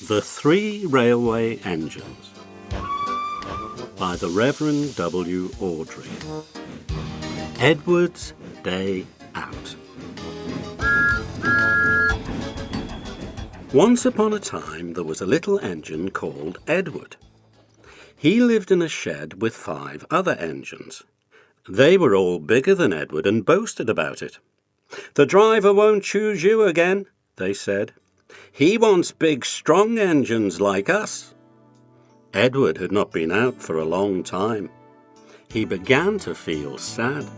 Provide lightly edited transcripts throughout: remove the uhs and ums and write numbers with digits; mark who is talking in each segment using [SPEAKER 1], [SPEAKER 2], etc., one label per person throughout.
[SPEAKER 1] The Three Railway Engines by the Reverend W. Awdry. Edward's Day Out. Once upon a time there was a little engine called Edward. He lived in a shed with 5 other engines. They were all bigger than Edward and boasted about it. "The driver won't choose you again," they said. "He wants big, strong engines like us." Edward had not been out for a long time. He began to feel sad.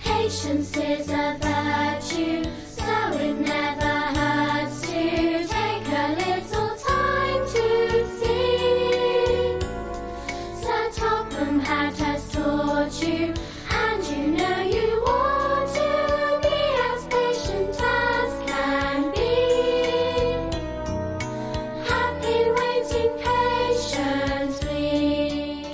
[SPEAKER 2] Patience is a virtue, so it never hurts to take a little time to see. Sir Topham Hatt has taught you, and you know you ought to be as patient as can be. Happy waiting patiently.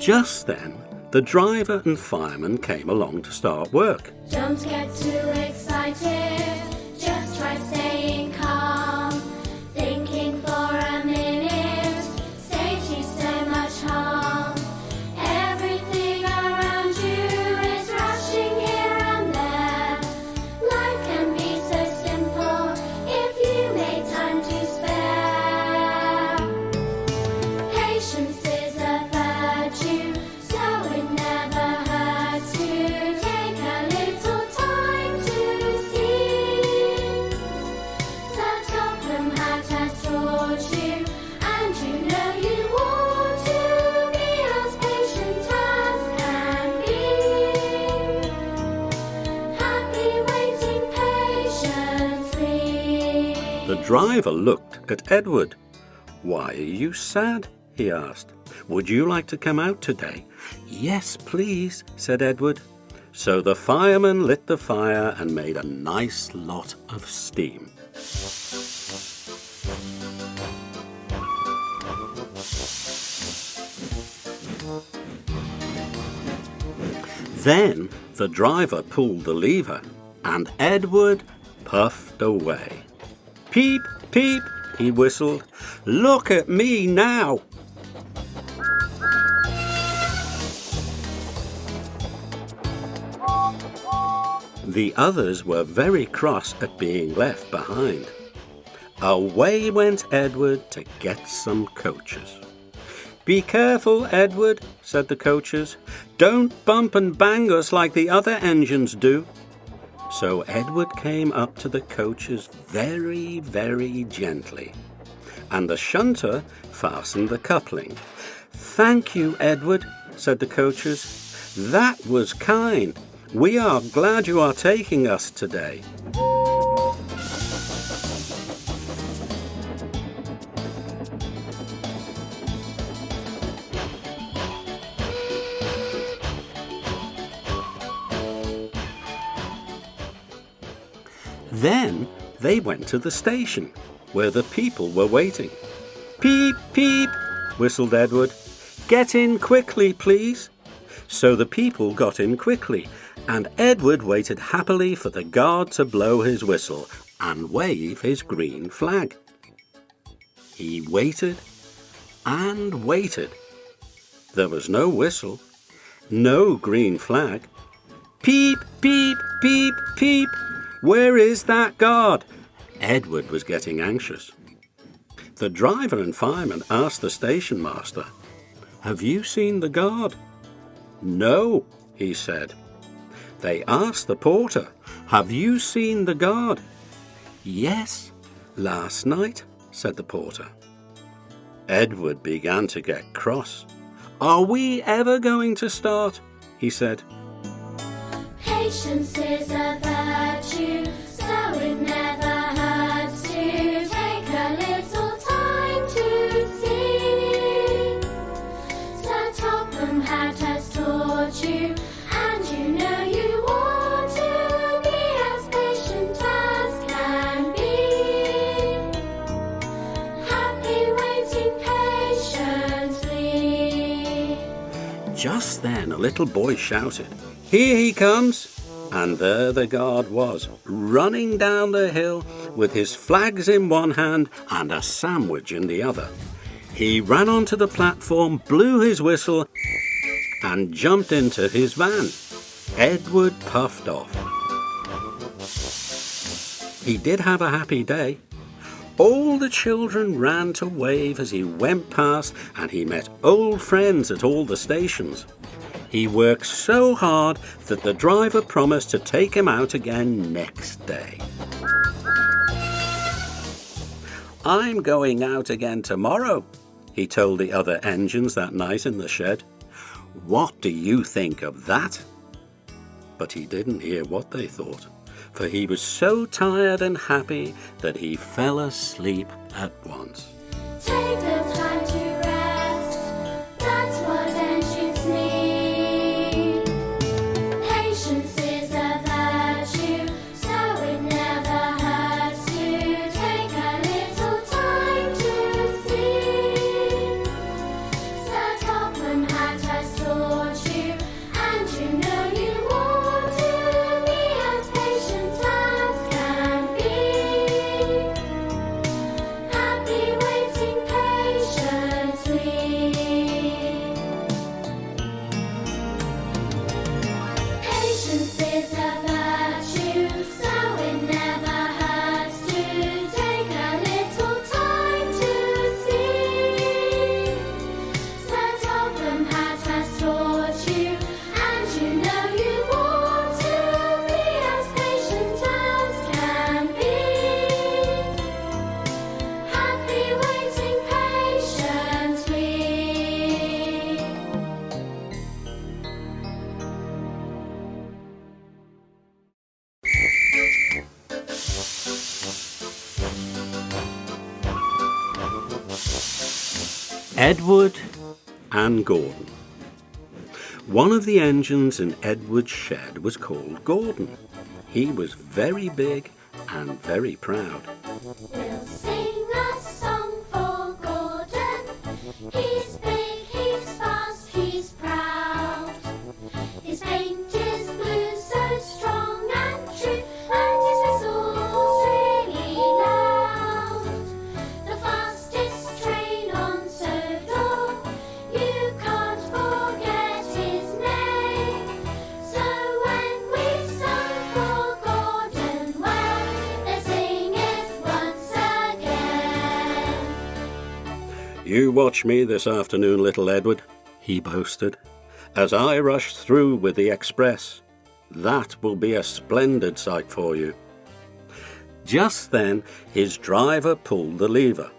[SPEAKER 1] Just then, the driver and fireman came along to start work.
[SPEAKER 2] Don't get too excited, just try staying calm. Thinking for a minute saves you so much harm. Everything around you is rushing here and there. Life can be so simple if you make time to spare. Patience is a virtue, so it never hurts to take a little time to see. Sir Topham Hatt has taught you, and you know you ought to be as patient as can be. Happy waiting patiently.
[SPEAKER 1] The driver looked at Edward. "Why are you sad?" he asked. "Would you like to come out today?" "Yes, please," said Edward. So the fireman lit the fire and made a nice lot of steam. Then the driver pulled the lever, and Edward puffed away. "Peep, peep," he whistled. "Look at me now." The others were very cross at being left behind. Away went Edward to get some coaches. "Be careful, Edward," said the coaches. "Don't bump and bang us like the other engines do." So Edward came up to the coaches very, very gently, and the shunter fastened the coupling. "Thank you, Edward," said the coaches. "That was kind. We are glad you are taking us today." Then they went to the station, where the people were waiting. "Peep, peep," whistled Edward. "Get in quickly, please." So the people got in quickly, and Edward waited happily for the guard to blow his whistle and wave his green flag. He waited and waited. There was no whistle, no green flag. "Peep, peep, peep, peep. Where is that guard?" Edward was getting anxious. The driver and fireman asked the station master, "Have you seen the guard?" "No," he said. They asked the porter, "Have you seen the guard?" "Yes, last night," said the porter. Edward began to get cross. "Are we ever going to start?" he said.
[SPEAKER 2] Patience is a virtue, so it never hurts to take a little time to see. Sir Topham Hatt has taught you, and you know you ought to be as patient as can be. Happy waiting patiently.
[SPEAKER 1] Just then a little boy shouted, "Here he comes!" And there the guard was, running down the hill with his flags in one hand and a sandwich in the other. He ran onto the platform, blew his whistle, and jumped into his van. Edward puffed off. He did have a happy day. All the children ran to wave as he went past, and he met old friends at all the stations. He worked so hard that the driver promised to take him out again next day. "I'm going out again tomorrow," he told the other engines that night in the shed. "What do you think of that?" But he didn't hear what they thought, for he was so tired and happy that he fell asleep at once.
[SPEAKER 2] Take the time to rest. That's what engines need. Patience is a virtue, so it never hurts to take a little time to sleep. Sir Topham Hatt has taught you, and you know you want to be as patient as can be. Happy waiting patiently. Patience is a virtue, so it never hurts to take a little time to sleep. Sir Topham Hatt has taught you, and you know you want to be as patient as can be. Happy waiting patiently.
[SPEAKER 1] Edward and Gordon. One of the engines in Edward's shed was called Gordon. He was very big and very proud.
[SPEAKER 2] We'll sing a song for Gordon. He's big, he's fast, he's proud. His paint is blue, so strong and true, and his whistle's really loud. The fastest train on Sodor, you can't forget his name. So when we've sung for Gordon well, let's sing it once again.
[SPEAKER 1] "You watch me this afternoon, little Edward," he boasted, "as I rush through with the express. That will be a splendid sight for you." Just then his driver pulled the lever.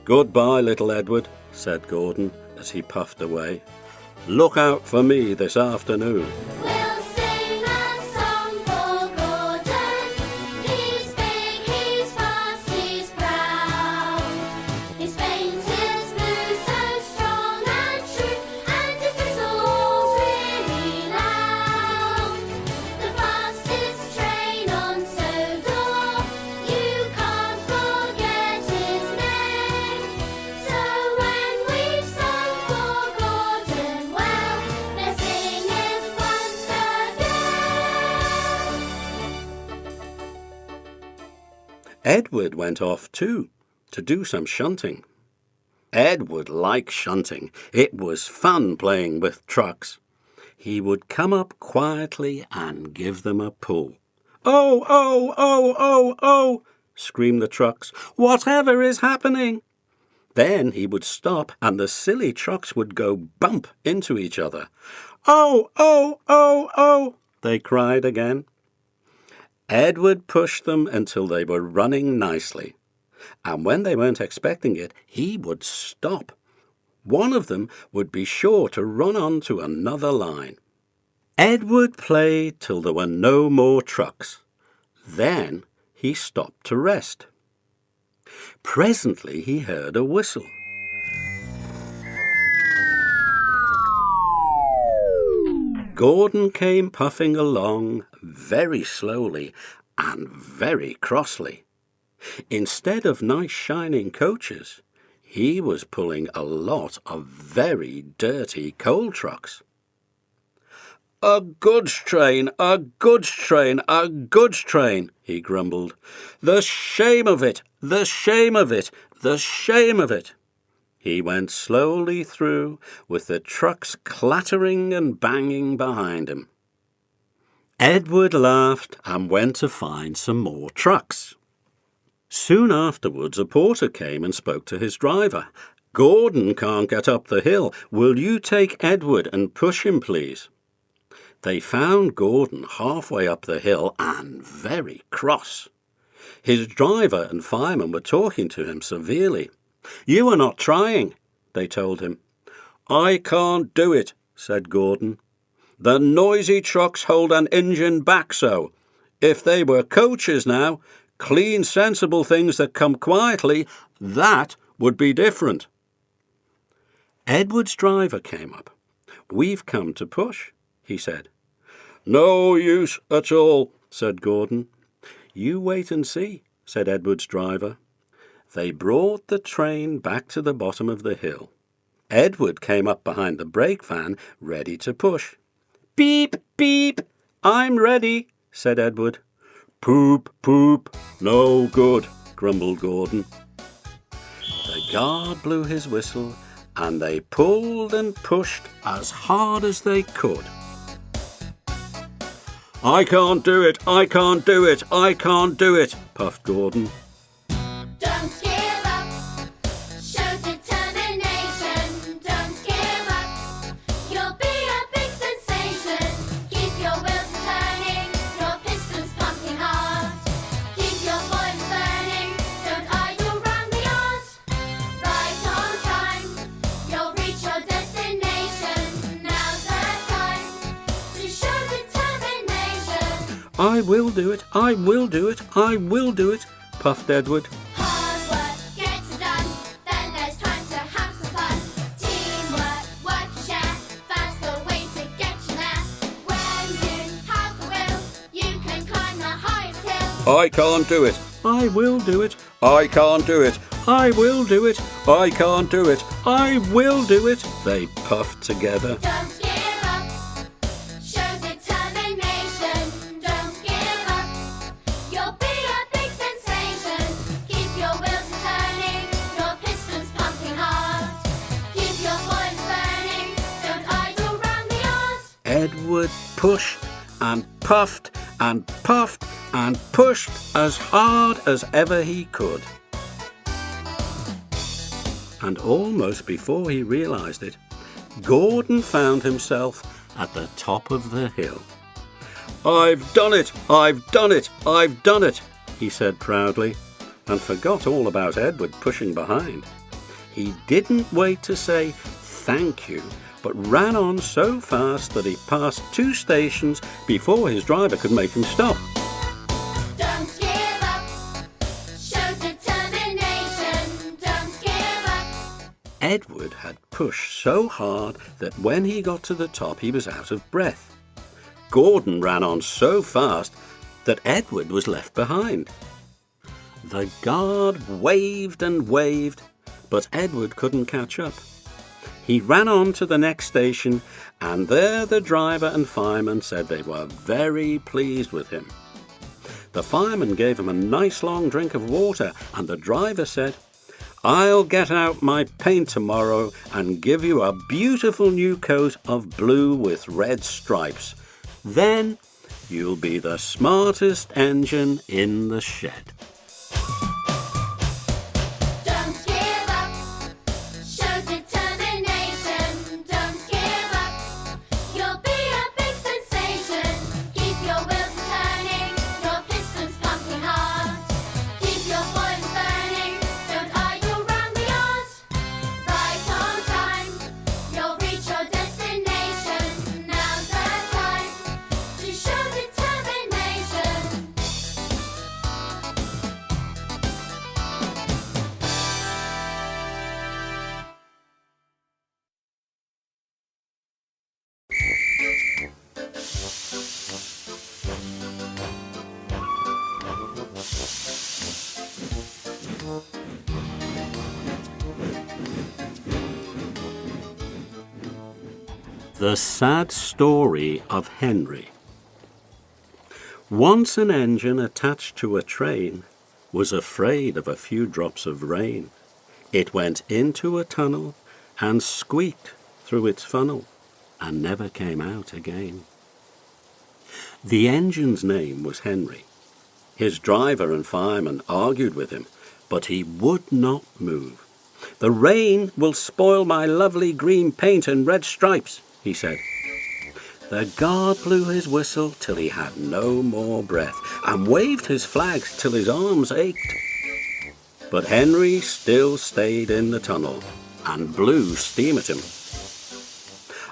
[SPEAKER 1] "Goodbye, little Edward," said Gordon as he puffed away. "Look out for me this afternoon."
[SPEAKER 2] We'll sing a song for Gordon. He's big, he's fast, he's proud. His paint is blue, so strong and true, and his whistle's really loud. The fastest train on Sodor, you can't forget his name. So when we've sung for Gordon well, let's sing it once again.
[SPEAKER 1] Edward went off too, to do some shunting. Edward liked shunting. It was fun playing with trucks. He would come up quietly and give them a pull. "Oh, oh, oh, oh, oh!" screamed the trucks. "Whatever is happening?" Then he would stop and the silly trucks would go bump into each other. "Oh, oh, oh, oh!" they cried again. Edward pushed them until they were running nicely, and when they weren't expecting it, he would stop. One of them would be sure to run on to another line. Edward played till there were no more trucks. Then he stopped to rest. Presently he heard a whistle. Gordon came puffing along very slowly and very crossly. Instead of nice shining coaches, he was pulling a lot of very dirty coal trucks. "A goods train, a goods train, a goods train," he grumbled. "The shame of it, the shame of it, the shame of it." He went slowly through, with the trucks clattering and banging behind him. Edward laughed and went to find some more trucks. Soon afterwards a porter came and spoke to his driver. "Gordon can't get up the hill. Will you take Edward and push him, please?" They found Gordon halfway up the hill and very cross. His driver and fireman were talking to him severely. "You are not trying," they told him. "I can't do it," said Gordon. "The noisy trucks hold an engine back so. If they were coaches now, clean, sensible things that come quietly, that would be different." Edward's driver came up. "We've come to push," he said. "No use at all," said Gordon. "You wait and see," said Edward's driver. They brought the train back to the bottom of the hill. Edward came up behind the brake van, ready to push. "Beep, beep, I'm ready," said Edward. "Poop, poop, no good," grumbled Gordon. The guard blew his whistle, and they pulled and pushed as hard as they could. "I can't do it, I can't do it, I can't do it," puffed Gordon.
[SPEAKER 2] Don't give up. Show determination. Don't give up. You'll be a big sensation. Keep your wheels turning, your pistons pumping hard. Keep your boilers burning. Don't idle round the yard. Right on time. You'll reach your destination. Now's the time to show determination.
[SPEAKER 1] "I will do it, I will do it, I will do it," puffed Edward.
[SPEAKER 2] Hard work gets it done, then there's time to have some fun. Teamwork, work and share, that's the way to get you there. When you have the will, you can climb the highest hill.
[SPEAKER 1] "I can't do it, I will do it, I can't do it, I will do it, I can't do it, I will do it," they puffed together.
[SPEAKER 2] Don't give up. Show determination. Don't give up. You'll be a big sensation. Keep your wheels turning, your pistons pumping hard. Keep your boilers burning. Don't idle round the yard.
[SPEAKER 1] Edward pushed and puffed and puffed and pushed as hard as ever he could. And almost before he realized it, Gordon found himself at the top of the hill. "I've done it! I've done it! I've done it!" he said proudly, and forgot all about Edward pushing behind. He didn't wait to say thank you, but ran on so fast that he passed 2 stations before his driver could make him stop.
[SPEAKER 2] Don't give up. Show determination. Don't give up.
[SPEAKER 1] Edward had pushed so hard that when he got to the top he was out of breath. Gordon ran on so fast that Edward was left behind. The guard waved and waved, but Edward couldn't catch up. He ran on to the next station, and there the driver and fireman said they were very pleased with him. The fireman gave him a nice long drink of water, and the driver said, "I'll get out my paint tomorrow and give you a beautiful new coat of blue with red stripes. Then you'll be the smartest engine in the shed."
[SPEAKER 2] Don't give up. Show determination. Don't give up. You'll be a big sensation. Keep your wheels turning, your pistons pumping hard. Keep your boilers burning. Don't idle round the yard. Right on time. You'll reach your destination. Now's the time to show determination.
[SPEAKER 1] The Sad Story of Henry. Once an engine attached to a train was afraid of a few drops of rain. It went into a tunnel and squeaked through its funnel and never came out again. The engine's name was Henry. His driver and fireman argued with him, but he would not move. "The rain will spoil my lovely green paint and red stripes," he said. The guard blew his whistle till he had no more breath and waved his flags till his arms ached. But Henry still stayed in the tunnel and blew steam at him.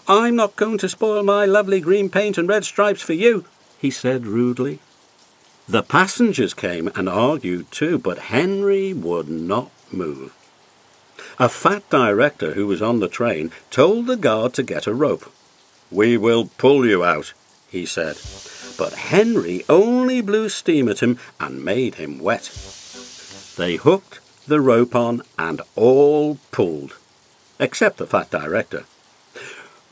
[SPEAKER 1] "I'm not going to spoil my lovely green paint and red stripes for you," he said rudely. The passengers came and argued too, but Henry would not move. A fat director who was on the train told the guard to get a rope. "We will pull you out," he said. But Henry only blew steam at him and made him wet. They hooked the rope on and all pulled, except the fat director.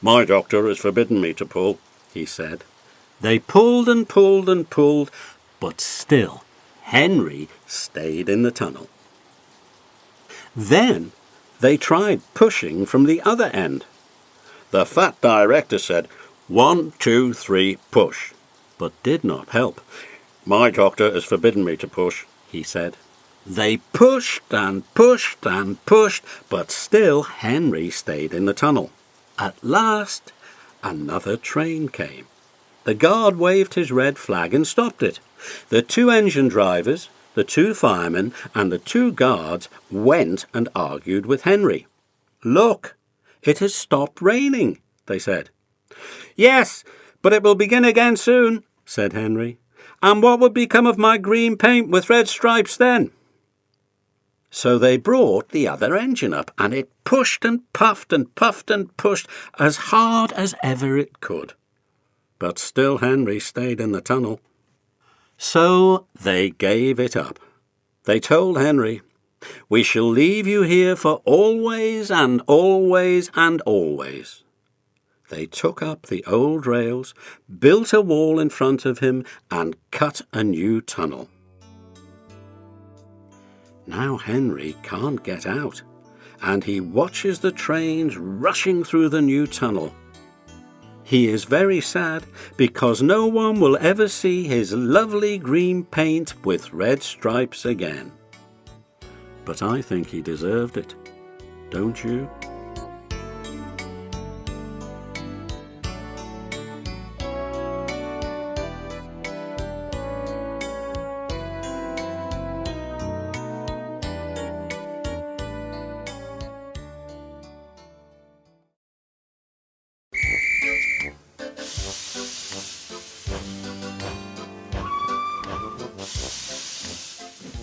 [SPEAKER 1] "My doctor has forbidden me to pull," he said. They pulled and pulled and pulled, but still Henry stayed in the tunnel. Then they tried pushing from the other end. The fat director said, "1, 2, 3, push," but did not help. "My doctor has forbidden me to push," he said. They pushed and pushed and pushed, but still Henry stayed in the tunnel. At last, another train came. The guard waved his red flag and stopped it. The 2 engine drivers, the 2 firemen, and the 2 guards went and argued with Henry. "Look, it has stopped raining," they said. "Yes, but it will begin again soon," said Henry. "And what would become of my green paint with red stripes then?" So they brought the other engine up, and it pushed and puffed and puffed and pushed as hard as ever it could. But still Henry stayed in the tunnel. So they gave it up. They told Henry, "We shall leave you here for always and always and always." They took up the old rails, built a wall in front of him, and cut a new tunnel. Now Henry can't get out, and he watches the trains rushing through the new tunnel. He is very sad because no one will ever see his lovely green paint with red stripes again. But I think he deserved it, don't you?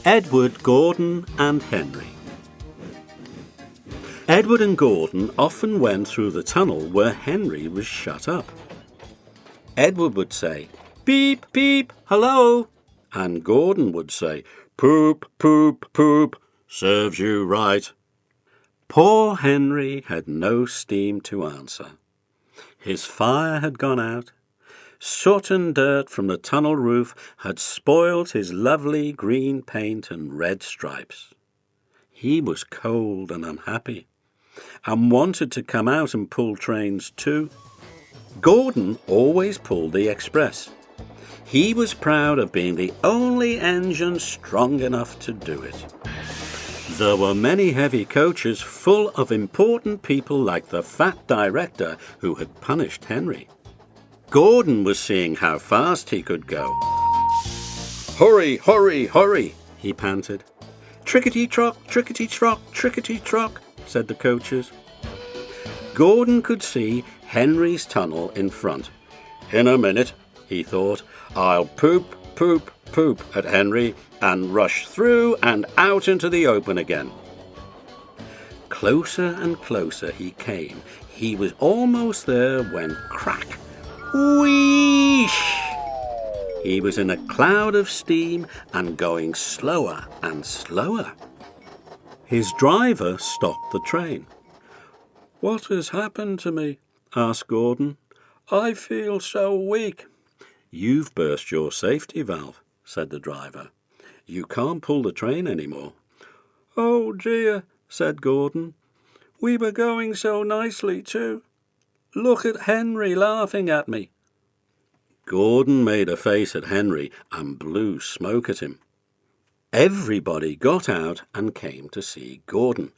[SPEAKER 1] Edward, Gordon and Henry. Edward and Gordon often went through the tunnel where Henry was shut up. Edward would say, "Beep, beep, hello," and Gordon would say, "Poop, poop, poop, serves you right." Poor Henry had no steam to answer. His fire had gone out. Soot and dirt from the tunnel roof had spoiled his lovely green paint and red stripes. He was cold and unhappy, and wanted to come out and pull trains too. Gordon always pulled the express. He was proud of being the only engine strong enough to do it. There were many heavy coaches full of important people like the fat director who had punished Henry. Gordon was seeing how fast he could go. "Hurry, hurry, hurry," he panted. "Trickety-trock, trickety-trock, trickety-trock," said the coaches. Gordon could see Henry's tunnel in front. "In a minute," he thought, "I'll poop, poop, poop at Henry and rush through and out into the open again." Closer and closer he came. He was almost there when crack! Wheesh! He was in a cloud of steam and going slower and slower. His driver stopped the train. "What has happened to me? asked Gordon. "I feel so weak." "You've burst your safety valve," said the driver. "You can't pull the train anymore." "Oh dear," said Gordon. "We were going so nicely too. Look at Henry laughing at me." Gordon made a face at Henry and blew smoke at him. Everybody got out and came to see Gordon.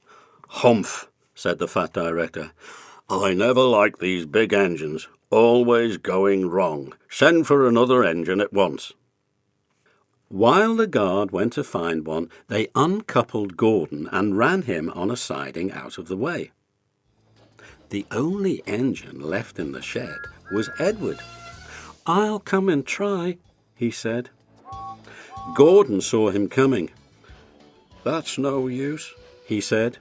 [SPEAKER 1] "Humph," said the fat director. "I never like these big engines, always going wrong. Send for another engine at once." While the guard went to find one, they uncoupled Gordon and ran him on a siding out of the way. The only engine left in the shed was Edward. "I'll come and try," he said. Gordon saw him coming. "That's no use," he said.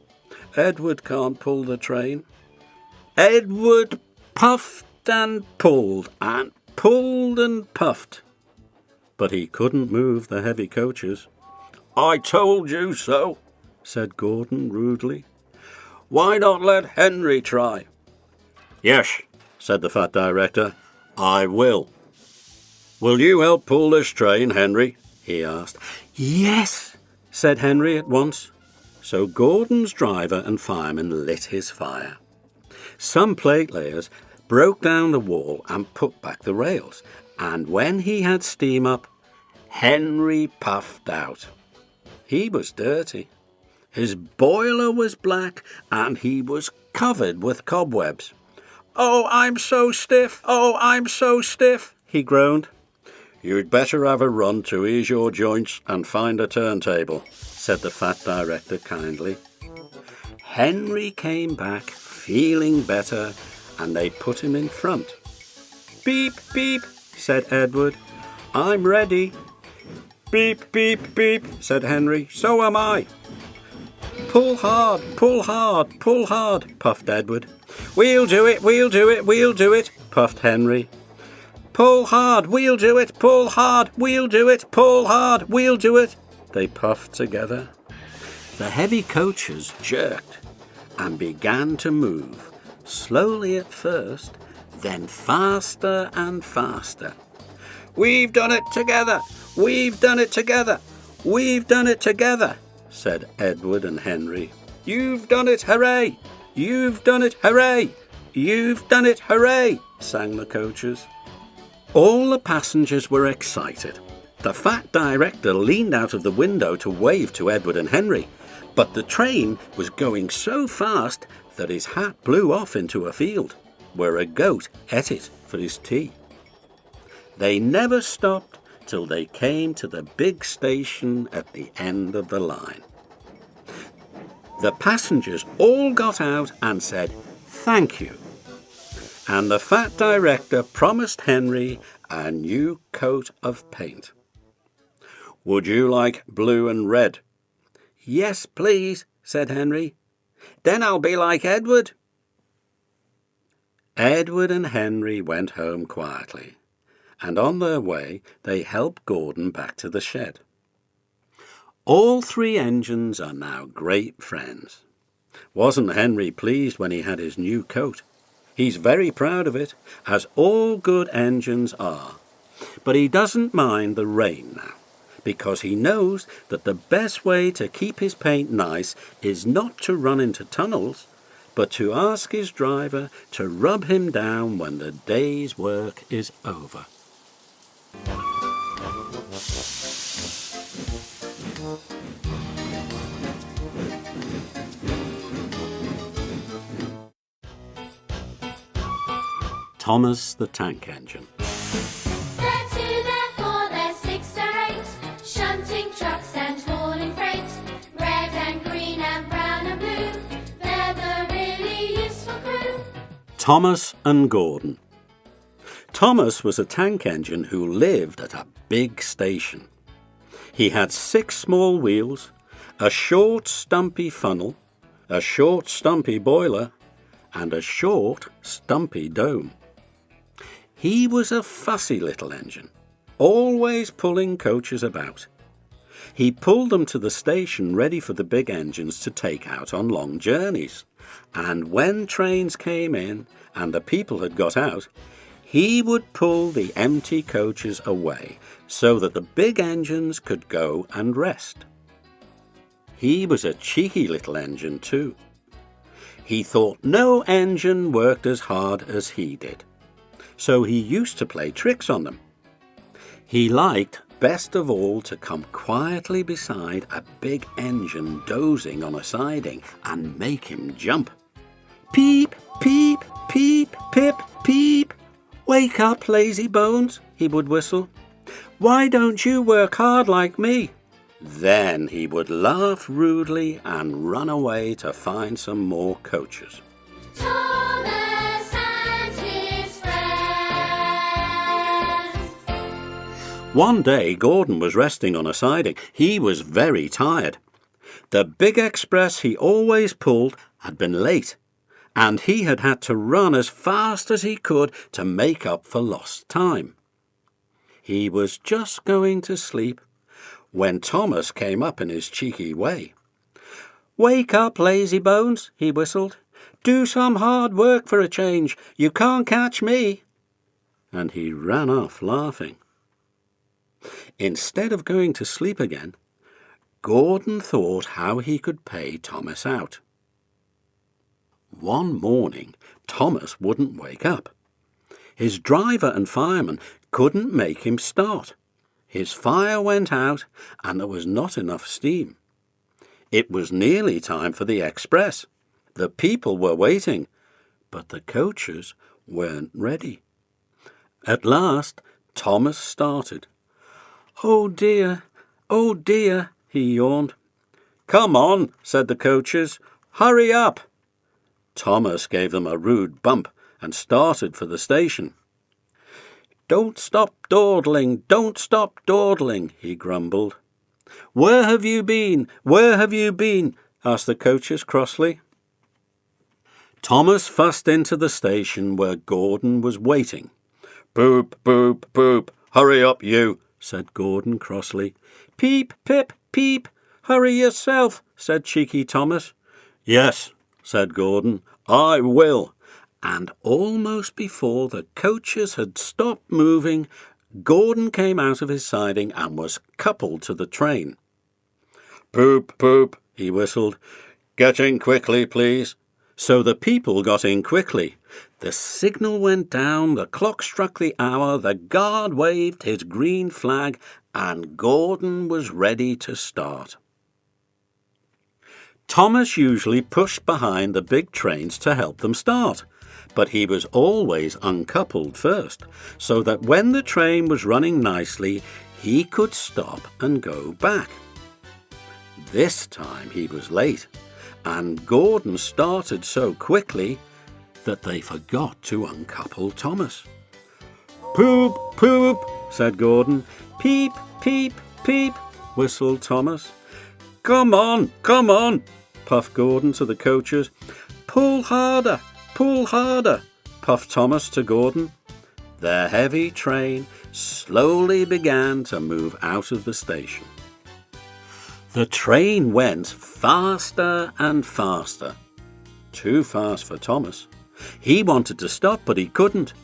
[SPEAKER 1] "Edward can't pull the train." Edward puffed and pulled and puffed, but he couldn't move the heavy coaches. "I told you so," said Gordon rudely. "Why not let Henry try?" "Yes," said the fat director, "I will." "Will you help pull this train, Henry?" he asked. "Yes," said Henry at once. So Gordon's driver and fireman lit his fire. Some plate layers broke down the wall and put back the rails, and when he had steam up, Henry puffed out. He was dirty. His boiler was black, and he was covered with cobwebs. "Oh, I'm so stiff! Oh, I'm so stiff!" he groaned. "You'd better have a run to ease your joints and find a turntable," said the fat director kindly. Henry came back feeling better, and they put him in front. "Beep, beep," said Edward. "I'm ready." "Beep, beep, beep," said Henry. "So am I." "Pull hard, pull hard, pull hard," puffed Edward. "We'll do it, we'll do it, we'll do it," puffed Henry. "Pull hard, we'll do it, pull hard, we'll do it, pull hard, we'll do it," they puffed together. The heavy coaches jerked and began to move, slowly at first, then faster and faster. "We've done it together! We've done it together! We've done it together!" said Edward and Henry. "You've done it, hooray! You've done it, hooray! You've done it, hooray!" sang the coaches. All the passengers were excited. The fat director leaned out of the window to wave to Edward and Henry, but the train was going so fast that his hat blew off into a field, where a goat ate it for his tea. They never stopped till they came to the big station at the end of the line. The passengers all got out and said, "Thank you." And the fat director promised Henry a new coat of paint. "Would you like blue and red?" "Yes, please," said Henry. "Then I'll be like Edward." Edward and Henry went home quietly, and on their way they helped Gordon back to the shed. All three engines are now great friends. Wasn't Henry pleased when he had his new coat? He's very proud of it, as all good engines are. But he doesn't mind the rain now, because he knows that the best way to keep his paint nice is not to run into tunnels, but to ask his driver to rub him down when the day's work is over. Thomas the Tank Engine.
[SPEAKER 2] They're two, they're four, they're six, they're eight, shunting trucks and hauling freight. Red and green and brown and blue, they're the really useful crew.
[SPEAKER 1] Thomas and Gordon. Thomas was a tank engine who lived at a big station. He had 6 small wheels, a short stumpy funnel, a short stumpy boiler, and a short stumpy dome. He was a fussy little engine, always pulling coaches about. He pulled them to the station ready for the big engines to take out on long journeys. And when trains came in and the people had got out, he would pull the empty coaches away so that the big engines could go and rest. He was a cheeky little engine too. He thought no engine worked as hard as he did, so he used to play tricks on them. He liked best of all to come quietly beside a big engine dozing on a siding and make him jump. Peep, peep, peep, pip, peep. Wake up, lazy bones, he would whistle. Why don't you work hard like me? Then he would laugh rudely and run away to find some more coaches.
[SPEAKER 2] Thomas and his friends.
[SPEAKER 1] One day Gordon was resting on a siding. He was very tired. The big express he always pulled had been late, and he had had to run as fast as he could to make up for lost time. He was just going to sleep when Thomas came up in his cheeky way. Wake up, lazy bones, he whistled. Do some hard work for a change. You can't catch me. And he ran off laughing. Instead of going to sleep again, Gordon thought how he could pay Thomas out. One morning, Thomas wouldn't wake up. His driver and fireman couldn't make him start. His fire went out and there was not enough steam. It was nearly time for the express. The people were waiting, but the coaches weren't ready. At last, Thomas started. Oh dear, he yawned. Come on, said the coaches. Hurry up. Thomas gave them a rude bump and started for the station. Don't stop dawdling, he grumbled. Where have you been? Asked the coaches crossly. Thomas fussed into the station where Gordon was waiting. Boop, boop, boop, hurry up you, said Gordon crossly. Peep, pip, peep, hurry yourself, said cheeky Thomas. Yes, said Gordon, I will. And almost before the coaches had stopped moving, Gordon came out of his siding and was coupled to the train. Poop, poop, he whistled. Get in quickly, please. So the people got in quickly. The signal went down, the clock struck the hour, the guard waved his green flag, and Gordon was ready to start. Thomas usually pushed behind the big trains to help them start, but he was always uncoupled first, so that when the train was running nicely, he could stop and go back. This time he was late, and Gordon started so quickly that they forgot to uncouple Thomas. Poop, poop, said Gordon. Peep, peep, peep, whistled Thomas. Come on, puffed Gordon to the coaches. Pull harder, puffed Thomas to Gordon. Their heavy train slowly began to move out of the station. The train went faster and faster. Too fast for Thomas. He wanted to stop, but he couldn't.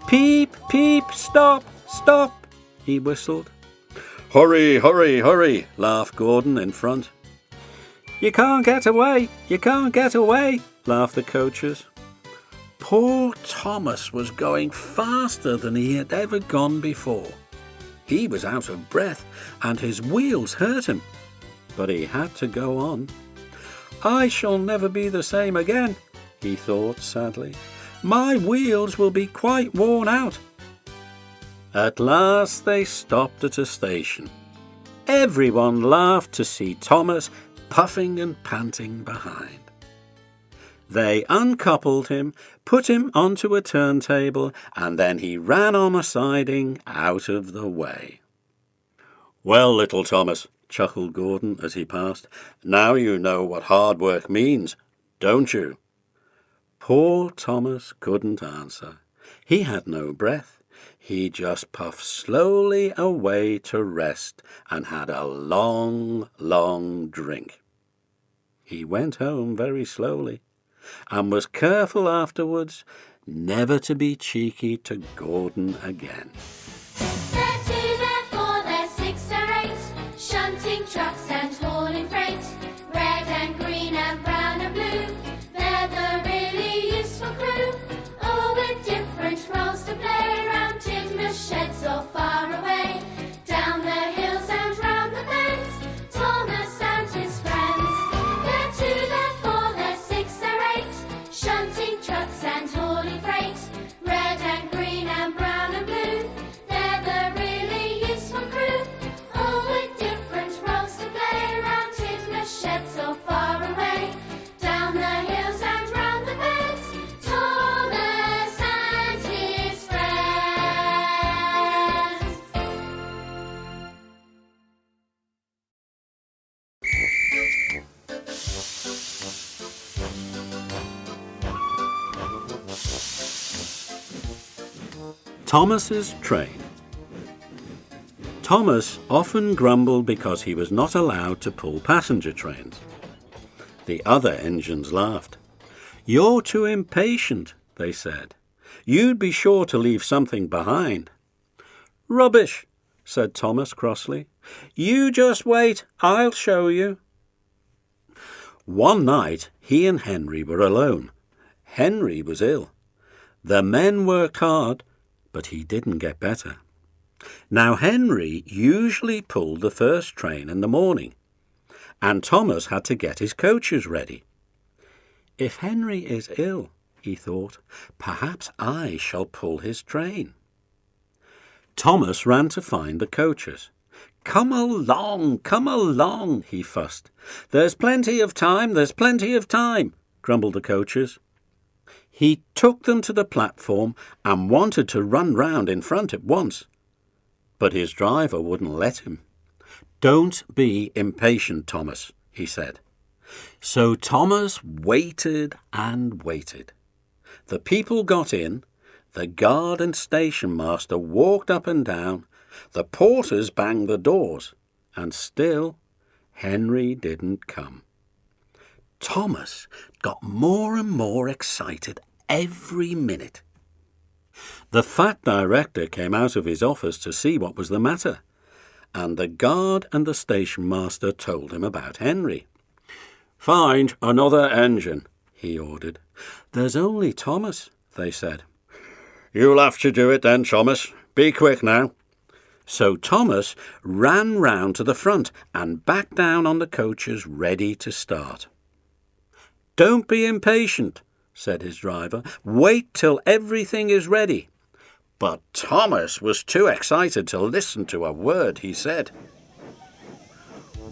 [SPEAKER 1] Peep, peep, stop, he whistled. Hurry, hurry, hurry, laughed Gordon in front. You can't get away, laughed the coaches. Poor Thomas was going faster than he had ever gone before. He was out of breath and his wheels hurt him, but he had to go on. I shall never be the same again, he thought sadly. My wheels will be quite worn out. At last they stopped at a station. Everyone laughed to see Thomas puffing and panting behind. They uncoupled him, put him onto a turntable, and then he ran on a siding out of the way. Well, little Thomas, chuckled Gordon as he passed, now you know what hard work means, don't you? Poor Thomas couldn't answer. He had no breath. He just puffed slowly away to rest and had a long, long drink. He went home very slowly and was careful afterwards never to be cheeky to Gordon again.
[SPEAKER 2] They're 2, they're 4, they're 6 or 8, shunting trucks and hauling freight. Red and green and brown and blue, they're the really useful crew, all with different roles to play around Tidmouth sheds or far away. Down the hills and round the bends, Thomas and his friends. They're 2, they're 4, they're 6 or 8, shunting trucks and hauling freight. Red and green and brown and blue, they're the really useful crew, all with different roles to play around Tidmouth sheds or far away. Down the hills and round the bends, Thomas and his friends.
[SPEAKER 1] Thomas's train. Thomas often grumbled because he was not allowed to pull passenger trains. The other engines laughed. "You're too impatient," they said. "You'd be sure to leave something behind." "Rubbish," said Thomas crossly. "You just wait, I'll show you." One night he and Henry were alone. Henry was ill. The men worked hard, but he didn't get better. Now Henry usually pulled the first train in the morning, and Thomas had to get his coaches ready. "If Henry is ill," he thought, "perhaps I shall pull his train." Thomas ran to find the coaches. Come along, he fussed. There's plenty of time, grumbled the coaches. He took them to the platform and wanted to run round in front at once, but his driver wouldn't let him. "Don't be impatient, Thomas," he said. So Thomas waited and waited. The people got in, the guard and station master walked up and down, the porters banged the doors, and still Henry didn't come. Thomas got more and more excited every minute. The fat director came out of his office to see what was the matter, and the guard and the station master told him about Henry. "Find another engine," he ordered. "There's only Thomas," they said. "You'll have to do it then, Thomas. Be quick now." So Thomas ran round to the front and back down on the coaches ready to start. "Don't be impatient," said his driver. "Wait till everything is ready." But Thomas was too excited to listen to a word he said.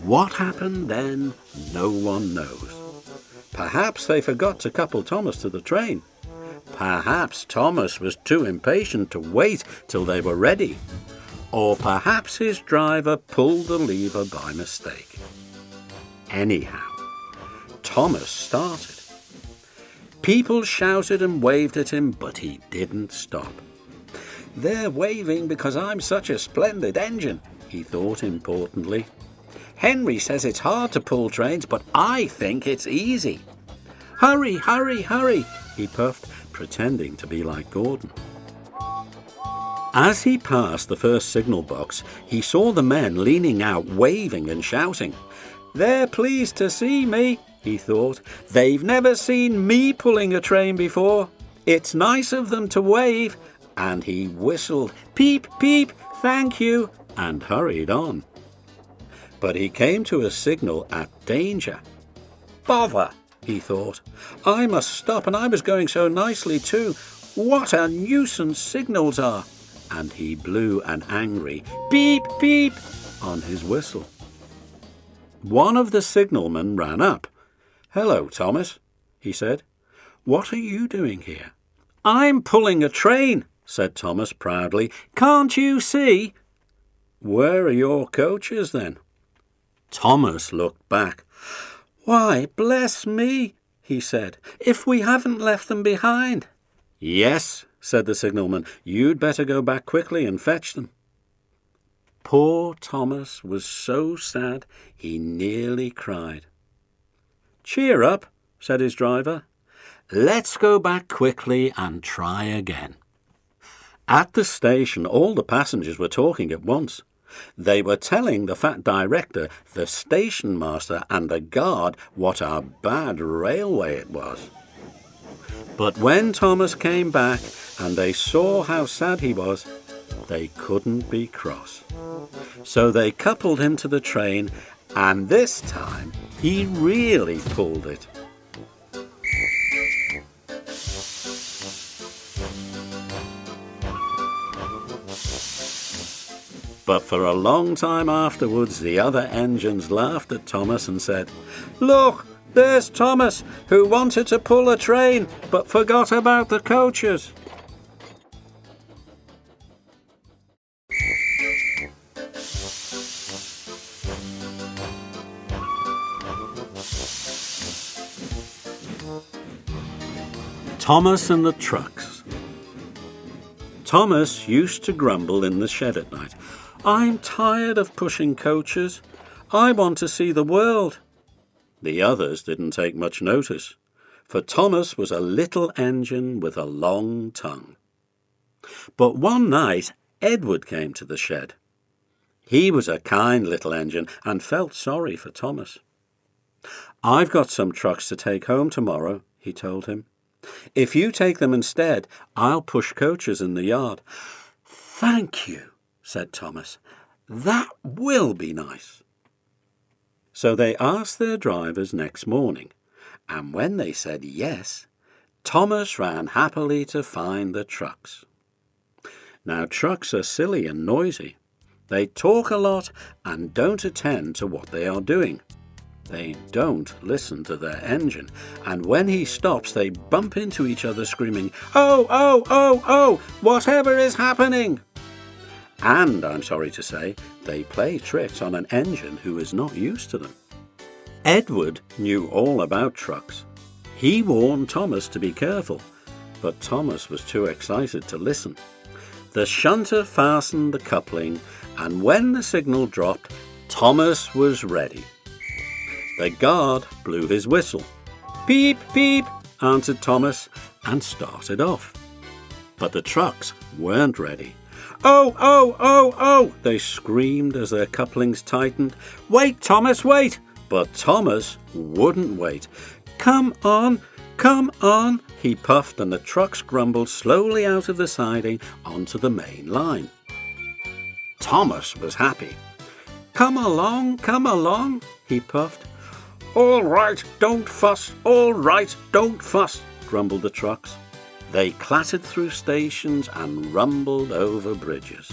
[SPEAKER 1] What happened then, no one knows. Perhaps they forgot to couple Thomas to the train. Perhaps Thomas was too impatient to wait till they were ready. Or perhaps his driver pulled the lever by mistake. Anyhow, Thomas started. People shouted and waved at him, but he didn't stop. "They're waving because I'm such a splendid engine," he thought importantly. "Henry says it's hard to pull trains, but I think it's easy. Hurry, hurry, hurry," he puffed, pretending to be like Gordon. As he passed the first signal box, he saw the men leaning out, waving and shouting. "They're pleased to see me," he thought. "They've never seen me pulling a train before. It's nice of them to wave." And he whistled, "Peep, peep, thank you," and hurried on. But he came to a signal at danger. "Bother," he thought. "I must stop, and I was going so nicely too. What a nuisance signals are." And he blew an angry beep, beep on his whistle. One of the signalmen ran up. "Hello, Thomas," he said. "What are you doing here?" "I'm pulling a train," said Thomas proudly. "Can't you see?" "Where are your coaches then?" Thomas looked back. "Why, bless me," he said, "if we haven't left them behind." "Yes," said the signalman, "you'd better go back quickly and fetch them." Poor Thomas was so sad he nearly cried. "Cheer up," said his driver. "Let's go back quickly and try again." At the station, all the passengers were talking at once. They were telling the fat director, the station master, and the guard what a bad railway it was. But when Thomas came back and they saw how sad he was, they couldn't be cross. So they coupled him to the train, and this time he really pulled it. But for a long time afterwards, the other engines laughed at Thomas and said, "Look, there's Thomas, who wanted to pull a train, but forgot about the coaches." Thomas and the trucks. Thomas used to grumble in the shed at night, "I'm tired of pushing coaches. I want to see the world." The others didn't take much notice, for Thomas was a little engine with a long tongue. But one night Edward came to the shed. He was a kind little engine and felt sorry for Thomas. "I've got some trucks to take home tomorrow," he told him. "If you take them instead, I'll push coaches in the yard." "Thank you," said Thomas. "That will be nice." So they asked their drivers next morning, and when they said yes, Thomas ran happily to find the trucks. Now trucks are silly and noisy. They talk a lot and don't attend to what they are doing. They don't listen to their engine, and when he stops they bump into each other screaming, "Oh, oh, oh, oh, whatever is happening?" And, I'm sorry to say, they play tricks on an engine who is not used to them. Edward knew all about trucks. He warned Thomas to be careful, but Thomas was too excited to listen. The shunter fastened the coupling, and when the signal dropped, Thomas was ready. The guard blew his whistle. "Beep, beep," answered Thomas, and started off. But the trucks weren't ready. "Oh, oh, oh, oh," they screamed as their couplings tightened. "Wait, Thomas, wait!" But Thomas wouldn't wait. Come on," he puffed, and the trucks grumbled slowly out of the siding onto the main line. Thomas was happy. Come along," he puffed. "All right, don't fuss, all right, don't fuss," grumbled the trucks. They clattered through stations and rumbled over bridges.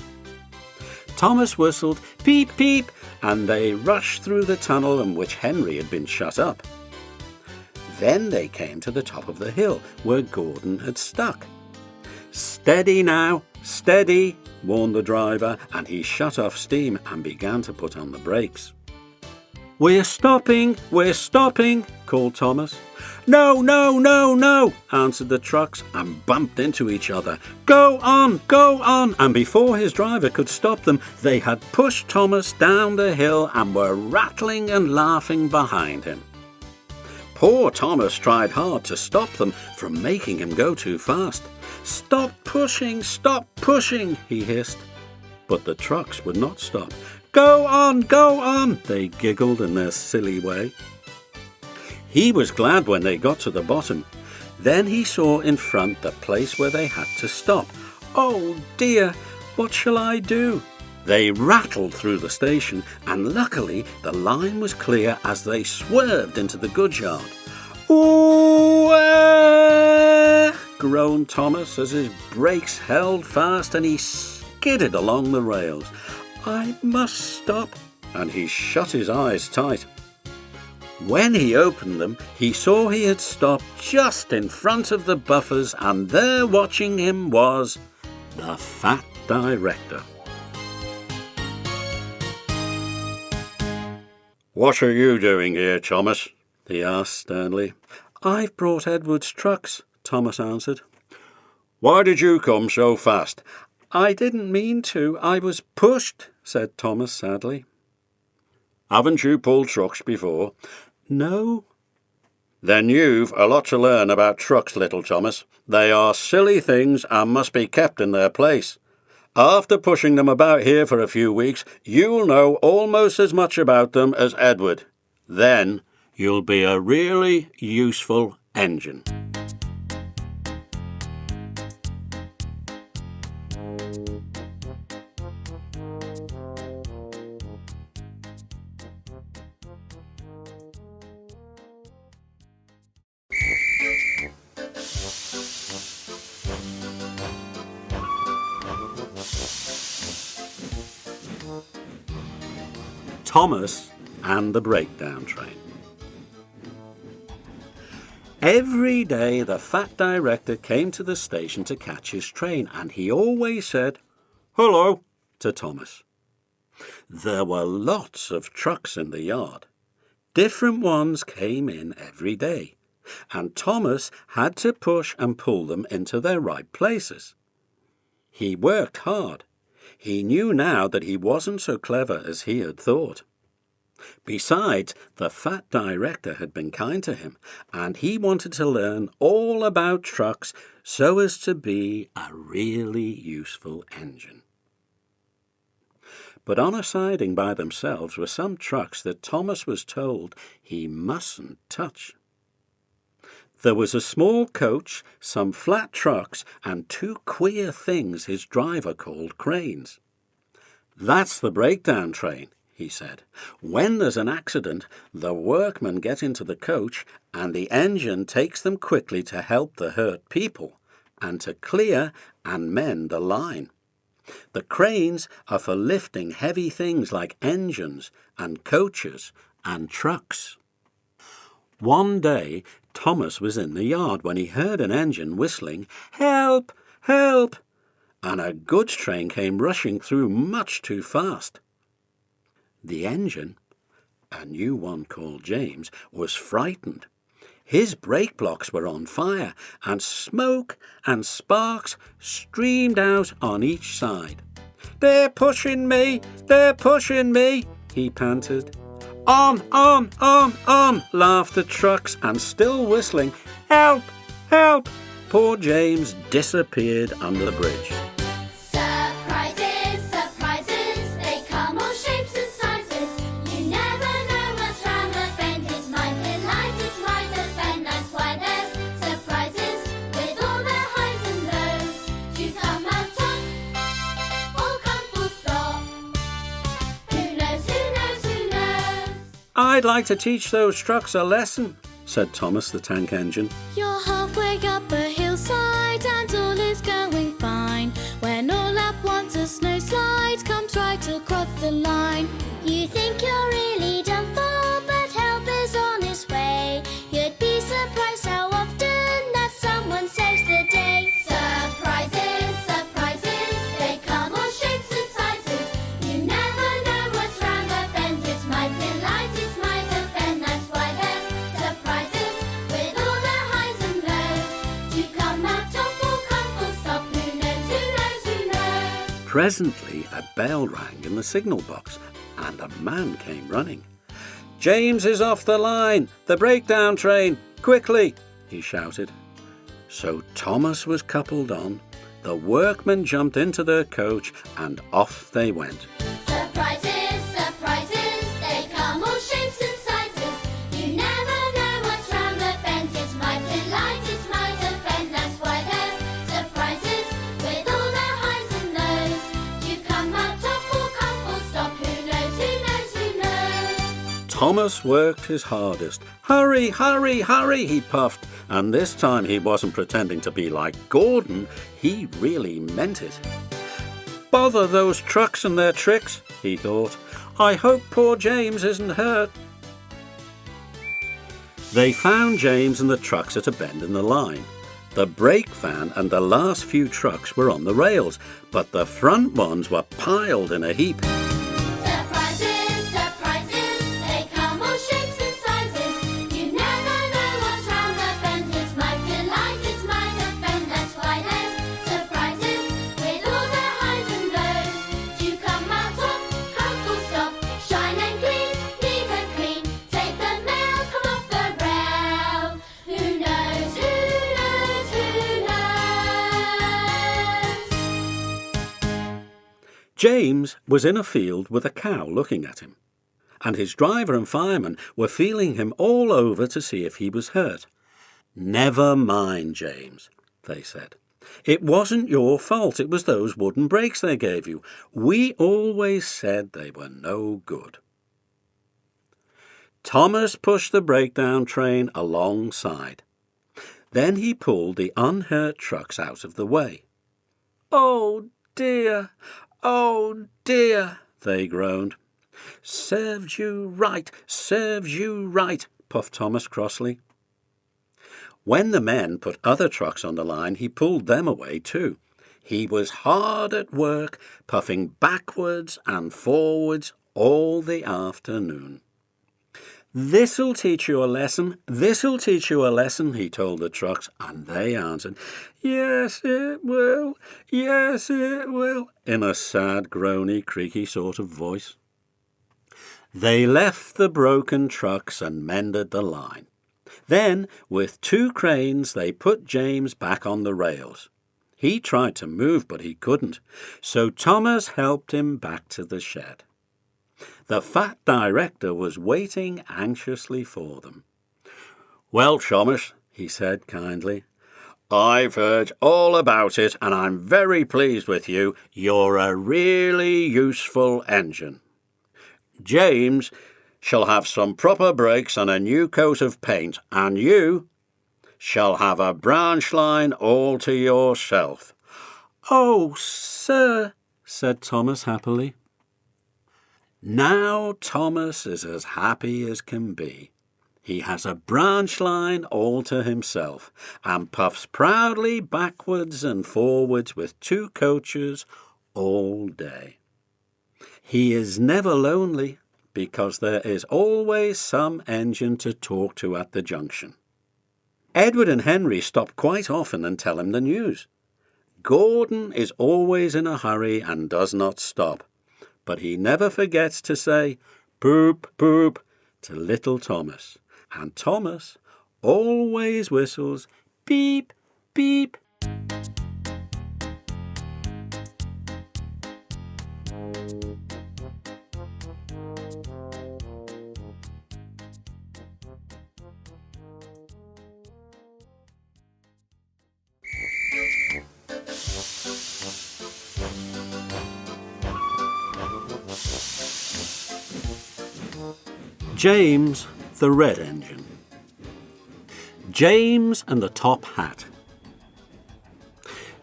[SPEAKER 1] Thomas whistled, "Peep, peep," and they rushed through the tunnel in which Henry had been shut up. Then they came to the top of the hill where Gordon had stuck. "Steady now, steady," warned the driver, and he shut off steam and began to put on the brakes. We're stopping, called Thomas. "No, no, no, no," answered the trucks and bumped into each other. Go on," and before his driver could stop them, they had pushed Thomas down the hill and were rattling and laughing behind him. Poor Thomas tried hard to stop them from making him go too fast. Stop pushing, he hissed. But the trucks would not stop. Go on, they giggled in their silly way. He was glad when they got to the bottom. Then he saw in front the place where they had to stop. Oh dear, what shall I do? They rattled through the station, and luckily the line was clear as they swerved into the goods yard. "Ooh, groaned Thomas as his brakes held fast and he skidded along the rails. "I must stop," and he shut his eyes tight. When he opened them, he saw he had stopped just in front of the buffers, and there watching him was the fat director. "What are you doing here, Thomas?" he asked sternly. "I've brought Edward's trucks," Thomas answered. Why did you come so fast? I didn't mean to. I was pushed, said Thomas sadly. Haven't you pulled trucks before? No. Then you've a lot to learn about trucks, little Thomas. They are silly things and must be kept in their place. After pushing them about here for a few weeks, you'll know almost as much about them as Edward. Then you'll be a really useful engine. Thomas and the breakdown train. Every day the fat director came to the station to catch his train, and he always said, "Hello," to Thomas. There were lots of trucks in the yard. Different ones came in every day, and Thomas had to push and pull them into their right places. He worked hard. He knew now that he wasn't so clever as he had thought. Besides, the fat director had been kind to him, and he wanted to learn all about trucks so as to be a really useful engine. But on a siding by themselves were some trucks that Thomas was told he mustn't touch. There was a small coach, some flat trucks, and two queer things his driver called cranes. "That's the breakdown train," he said. "When there's an accident, the workmen get into the coach and the engine takes them quickly to help the hurt people and to clear and mend the line. The cranes are for lifting heavy things like engines and coaches and trucks." One day, Thomas was in the yard when he heard an engine whistling, "Help! Help!" and a goods train came rushing through much too fast. The engine, a new one called James, was frightened. His brake blocks were on fire, and smoke and sparks streamed out on each side. "They're pushing me! They're pushing me!" he panted. On, laughed the trucks, and still whistling, "Help! Help!" poor James disappeared under the bridge.
[SPEAKER 2] Surprises, surprises, they come all shapes and sizes. You never know what's round the bend. It might delight, it might offend. That's why there's surprises with all their highs and lows. You come out top, or come full stop. Who knows, who knows, who knows?
[SPEAKER 1] "I'd like to teach those trucks a lesson," said Thomas the tank engine.
[SPEAKER 3] You're halfway up a hillside and all is going fine, when all at once a snow slide comes right across the line.
[SPEAKER 2] You think you're really done for, but help is on its way. You'd be surprised how often that someone saves the day. Surprises, surprises, they come all shapes and sizes. You never know what's round the bend. It might delight, it might offend. That's why there's surprises with all their highs and lows. You come out top or come full stop. Who knows, who knows, who knows?
[SPEAKER 1] Presently a bell rang in the signal box, and a man came running. "James is off the line! The breakdown train! Quickly!" he shouted. So Thomas was coupled on, the workmen jumped into their coach, and off they went.
[SPEAKER 2] Surprises, surprises, they come all shapes and sizes. You never know what's round the bend. It might delight, it might offend. That's why there's surprises with all their highs and lows. You come out top or come full stop. Who knows, who knows, who knows?
[SPEAKER 1] Thomas worked his hardest. "Hurry, hurry, hurry," he puffed, and this time he wasn't pretending to be like Gordon, he really meant it. "Bother those trucks and their tricks," he thought. "I hope poor James isn't hurt." They found James and the trucks at a bend in the line. The brake van and the last few trucks were on the rails, but the front ones were piled in a heap.
[SPEAKER 2] Surprises, surprises, they come all shapes and sizes. You never know what's round the bend. It might delight, it might offend. That's why there's
[SPEAKER 1] James was in a field with a cow looking at him, and his driver and fireman were feeling him all over to see if he was hurt. "Never mind, James," they said. "It wasn't your fault. It was those wooden brakes they gave you. We always said they were no good." Thomas pushed the breakdown train alongside. Then he pulled the unhurt trucks out of the way. "Oh dear, oh dear," they groaned. "Serves you right, puffed Thomas crossly. When the men put other trucks on the line, he pulled them away too. He was hard at work, puffing backwards and forwards all the afternoon. "This'll teach you a lesson, this'll teach you a lesson," he told the trucks, and they answered, "Yes, it will, yes, it will," in a sad, groany, creaky sort of voice. They left the broken trucks and mended the line. Then, with 2 cranes, they put James back on the rails. He tried to move, but he couldn't, so Thomas helped him back to the shed. The fat director was waiting anxiously for them. "Well, Thomas," he said kindly, "I've heard all about it, and I'm very pleased with you. You're a really useful engine. James shall have some proper brakes and a new coat of paint, and you shall have a branch line all to yourself." "Oh, sir," said Thomas happily. Now Thomas is as happy as can be. He has a branch line all to himself, and puffs proudly backwards and forwards with 2 coaches all day. He is never lonely, because there is always some engine to talk to at the junction. Edward and Henry stop quite often and tell him the news. Gordon is always in a hurry and does not stop, but he never forgets to say "poop, poop" to little Thomas, and Thomas always whistles "beep, beep." James the Red Engine. James and the Top Hat.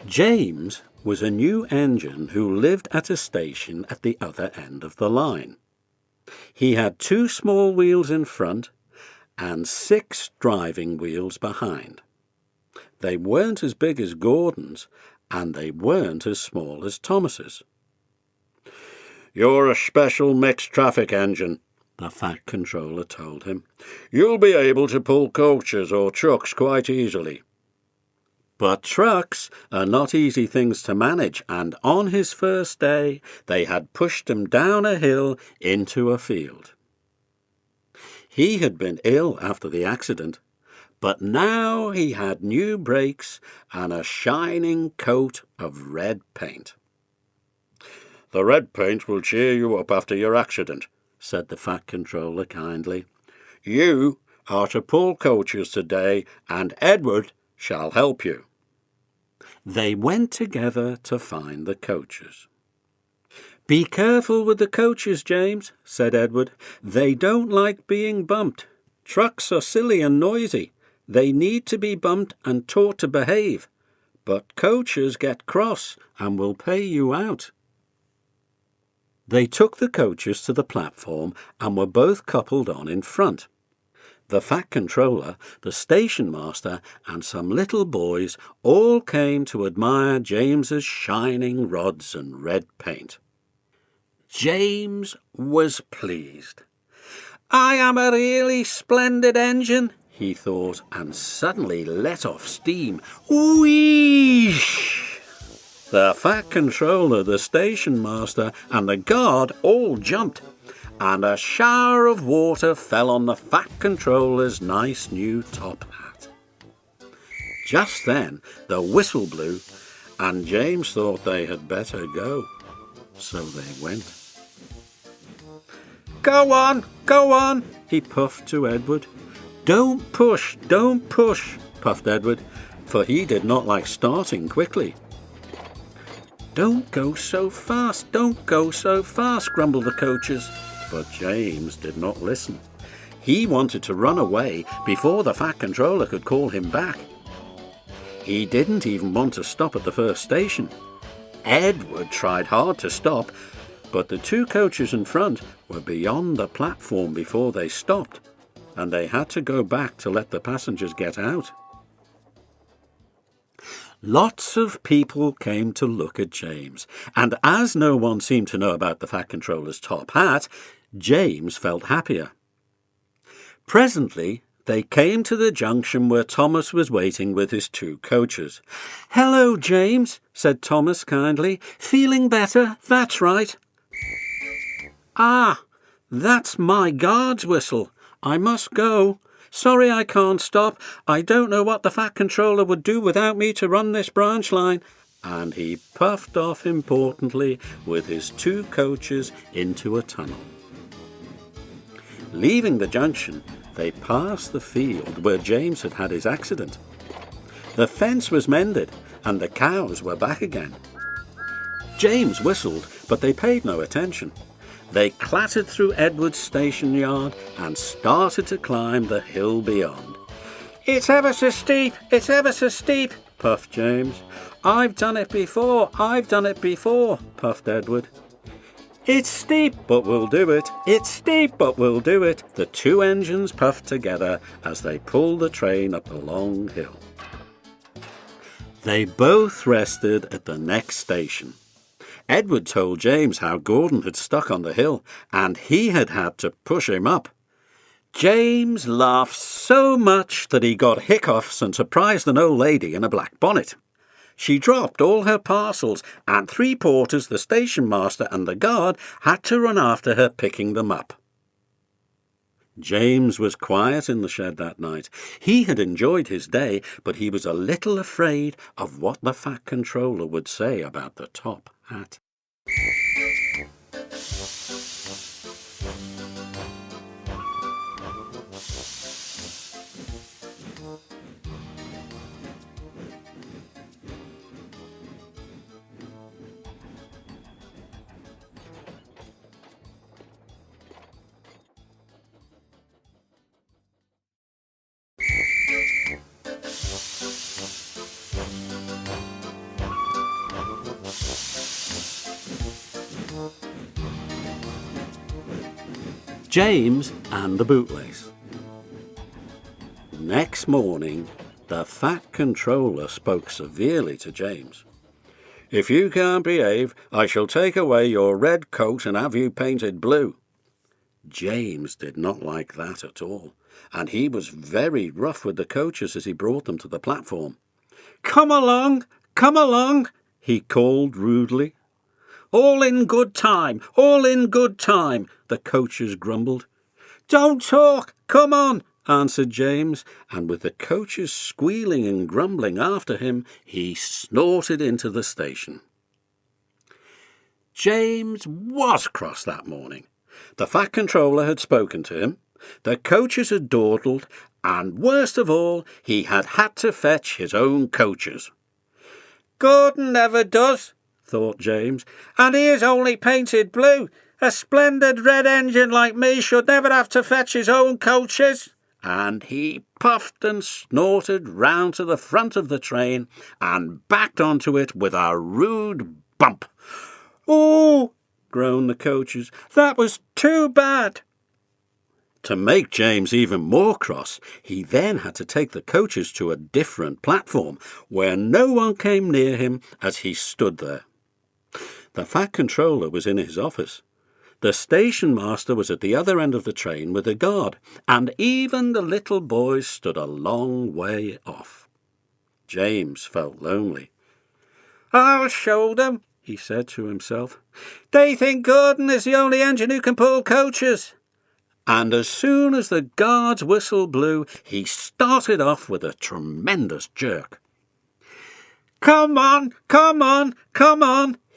[SPEAKER 1] James was a new engine who lived at a station at the other end of the line. He had 2 small wheels in front and 6 driving wheels behind. They weren't as big as Gordon's, and they weren't as small as Thomas's. "You're a special mixed traffic engine," the fat controller told him. "You'll be able to pull coaches or trucks quite easily." But trucks are not easy things to manage, and on his first day they had pushed him down a hill into a field. He had been ill after the accident, but now he had new brakes and a shining coat of red paint. "The red paint will cheer you up after your accident," said the fat controller kindly. "You are to pull coaches today, and Edward shall help you." They went together to find the coaches. "Be careful with the coaches, James," said Edward. "They don't like being bumped. Trucks are silly and noisy. They need to be bumped and taught to behave. But coaches get cross and will pay you out." They took the coaches to the platform and were both coupled on in front. The fat controller, the station master, and some little boys all came to admire James's shining rods and red paint. James was pleased. "I am a really splendid engine," he thought, and suddenly let off steam. Wheesh! The fat controller, the station master, and the guard all jumped, and a shower of water fell on the fat controller's nice new top hat. Just then the whistle blew, and James thought they had better go. So they went. Go on, he puffed to Edward. Don't push, puffed Edward, for he did not like starting quickly. Don't go so fast, grumbled the coaches. But James did not listen. He wanted to run away before the Fat Controller could call him back. He didn't even want to stop at the first station. Edward tried hard to stop, but the two coaches in front were beyond the platform before they stopped, and they had to go back to let the passengers get out. Lots of people came to look at James, and as no one seemed to know about the Fat Controller's top hat, James felt happier. Presently, they came to the junction where Thomas was waiting with his two coaches. "Hello, James," said Thomas kindly. "Feeling better? That's right." "Ah, that's my guard's whistle. I must go. Sorry I can't stop. I don't know what the Fat Controller would do without me to run this branch line." And he puffed off importantly with his two coaches into a tunnel. Leaving the junction, they passed the field where James had had his accident. The fence was mended and the cows were back again. James whistled, but they paid no attention. They clattered through Edward's station yard and started to climb the hill beyond. "It's ever so steep, puffed James. I've done it before, puffed Edward. "It's steep, but we'll do it. The two engines puffed together as they pulled the train up the long hill. They both rested at the next station. Edward told James how Gordon had stuck on the hill, and he had had to push him up. James laughed so much that he got hiccoughs and surprised an old lady in a black bonnet. She dropped all her parcels, and 3 porters, the station master and the guard, had to run after her picking them up. James was quiet in the shed that night. He had enjoyed his day, but he was a little afraid of what the Fat Controller would say about the top hat. James and the bootlace. Next morning, the Fat Controller spoke severely to James. "If you can't behave, I shall take away your red coat and have you painted blue." James did not like that at all, and he was very rough with the coaches as he brought them to the platform. Come along, he called rudely. All in good time, the coaches grumbled. "Don't talk, come on," answered James, and with the coaches squealing and grumbling after him, he snorted into the station. James was cross that morning. The Fat Controller had spoken to him, the coaches had dawdled, and worst of all, he had had to fetch his own coaches. "Gordon never does," thought James, "and he is only painted blue. A splendid red engine like me should never have to fetch his own coaches." And he puffed and snorted round to the front of the train and backed onto it with a rude bump. "Oh," groaned the coaches, "that was too bad." To make James even more cross, he then had to take the coaches to a different platform where no one came near him as he stood there. The Fat Controller was in his office. The station master was at the other end of the train with a guard, and even the little boys stood a long way off. James felt lonely. "I'll show them," he said to himself. "They think Gordon is the only engine who can pull coaches." And as soon as the guard's whistle blew, he started off with a tremendous jerk. Come on,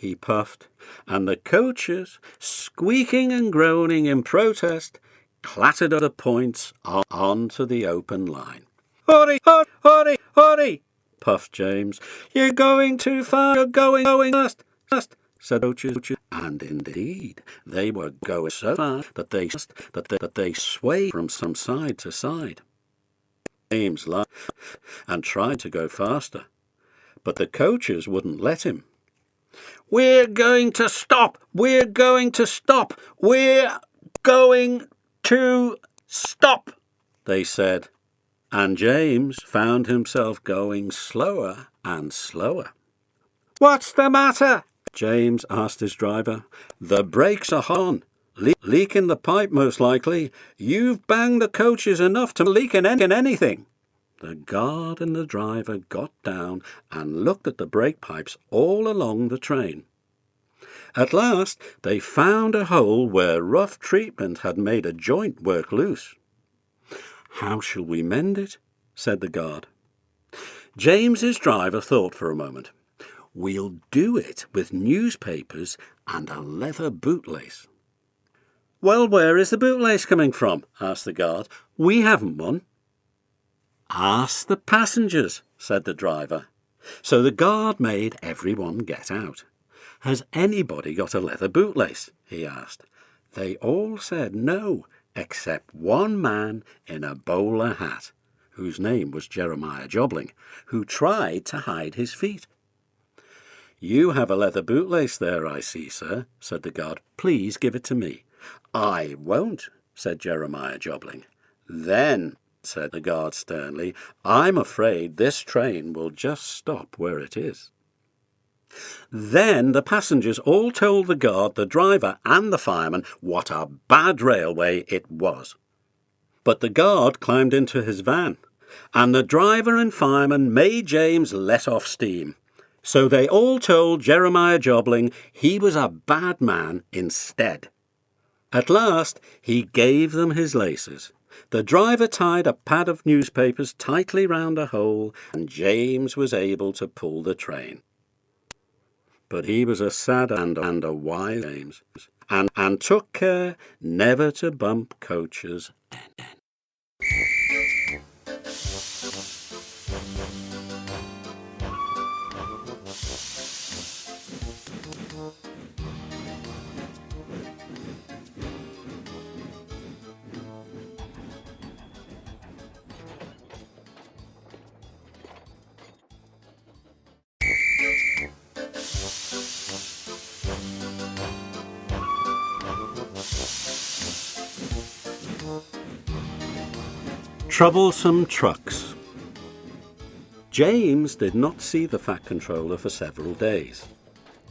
[SPEAKER 1] he puffed, and the coaches, squeaking and groaning in protest, clattered the points onto the open line. "Hurry, hurry, hurry, hurry!" puffed James. "You're going too far, you're going fast, said the coaches. And indeed, they were going so fast that they swayed from some side to side. James laughed and tried to go faster, but the coaches wouldn't let him. "We're going to stop! We're going to stop! We're going to stop!" they said, and James found himself going slower and slower. "What's the matter?" James asked his driver. "The brakes are on. Leak in the pipe, most likely. You've banged the coaches enough to leak in anything." The guard and the driver got down and looked at the brake pipes all along the train. At last they found a hole where rough treatment had made a joint work loose. "How shall we mend it?" said the guard. James's driver thought for a moment. "We'll do it with newspapers and a leather bootlace." "Well, where is the bootlace coming from?" asked the guard. "We haven't one." "Ask the passengers," said the driver. So the guard made everyone get out. "Has anybody got a leather bootlace?" he asked. They all said no, except one man in a bowler hat, whose name was Jeremiah Jobling, who tried to hide his feet. "You have a leather bootlace there, I see, sir," said the guard. "Please give it to me." "I won't," said Jeremiah Jobling. "Then," said the guard sternly, "I'm afraid this train will just stop where it is." Then the passengers all told the guard, the driver, and the fireman what a bad railway it was. But the guard climbed into his van, and the driver and fireman made James let off steam. So they all told Jeremiah Jobling he was a bad man instead. At last he gave them his laces. The driver tied a pad of newspapers tightly round a hole, and James was able to pull the train. But he was a sad and a wise James, and took care never to bump coaches again. Troublesome trucks. James did not see the Fat Controller for several days.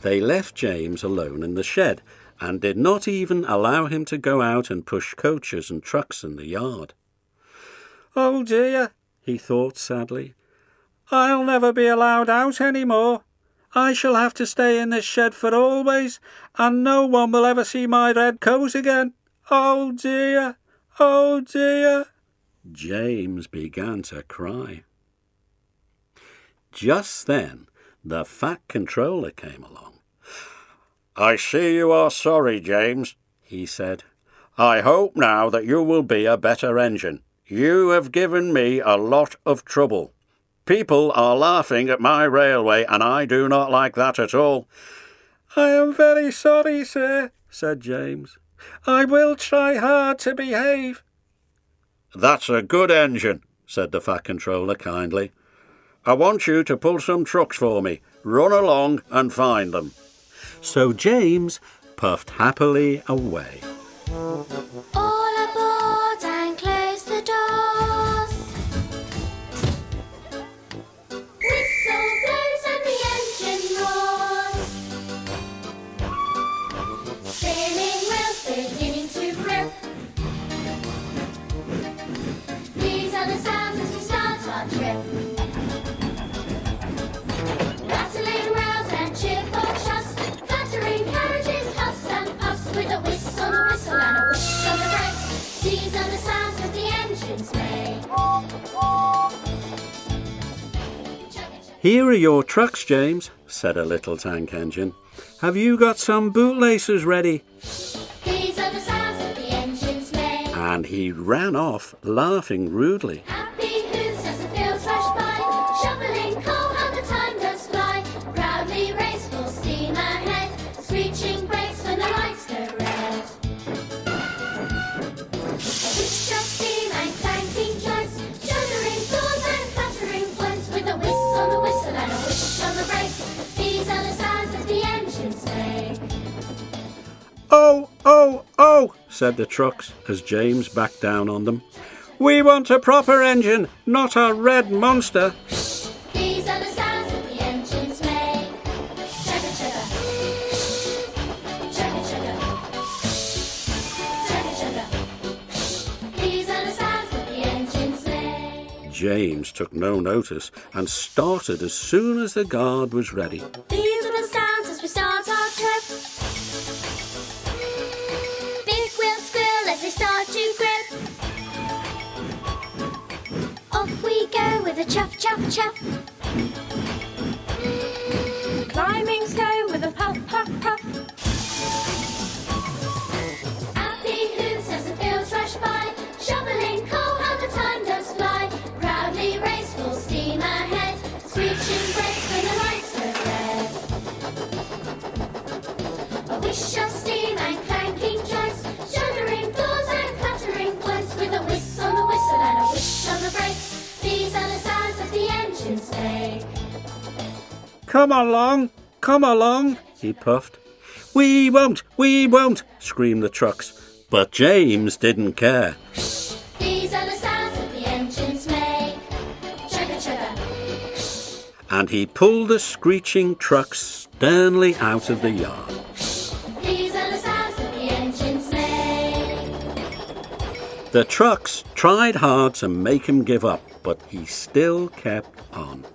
[SPEAKER 1] They left James alone in the shed and did not even allow him to go out and push coaches and trucks in the yard. "Oh dear," he thought sadly, "I'll never be allowed out any more. I shall have to stay in this shed for always, and no one will ever see my red coat again. Oh dear, oh dear." James began to cry. Just then the Fat Controller came along. "I see you are sorry, James," he said. "I hope now that you will be a better engine. You have given me a lot of trouble. People are laughing at my railway, and I do not like that at all." "I am very sorry, sir," said James. "I will try hard to behave." "That's a good engine," said the Fat Controller kindly. "I want you to pull some trucks for me. Run along and find them." So James puffed happily away.
[SPEAKER 2] All aboard and close the doors. Whistle blows and the engine roars. Spinning wheels beginning to grip. These are the sounds as we start our trip. Rattling rails and cheerful shafts, clattering carriages, huffs and puffs, with a whistle and a whisk on the brakes. These are the sounds that the engines make.
[SPEAKER 1] "Here are your trucks, James," said a little tank engine. have you got some bootlaces ready?"
[SPEAKER 2] These are the sounds that the engines make.
[SPEAKER 1] And he ran off, laughing rudely.
[SPEAKER 2] Happy hooves as the fields rush by, shoveling coal how the time does fly. Proudly race full steam ahead, screeching brakes when the lights go red. Whisk of steam and clanking joints, shuddering doors and clattering points, with a whisk on the whistle and a whisk on the brakes. These are the sounds that the engines make.
[SPEAKER 1] "Oh, oh, oh," said the trucks as James backed down on them. "We want a proper engine, not a red monster."
[SPEAKER 2] These are the sounds that the engines make. Chugga chugga. Chugga chugga. Chugga chugga. These are the sounds that the engines make.
[SPEAKER 1] James took no notice and started as soon as the guard was ready.
[SPEAKER 2] These are the sounds as we start our trip. Big wheels squeal as they start to grip. Off we go with a chuff, chuff, chuff. Climbing slow with a puff, puff, puff. Happy hooves as the fields rush by, shoveling coal how the time does fly. Proudly race full steam ahead, screeching brakes when the lights go red. A whish of steam and clanking joints, shuddering doors and clattering points, with a whisk on the whistle and a whish on the brakes. These are the sounds that the engines make.
[SPEAKER 1] Come along, he puffed. We won't, screamed the trucks. But James didn't care.
[SPEAKER 2] These are the sounds that the engines make. Chugga chugga.
[SPEAKER 1] And he pulled the screeching trucks sternly out of the yard.
[SPEAKER 2] These are the sounds that the engines make.
[SPEAKER 1] The trucks tried hard to make him give up, but he still kept on.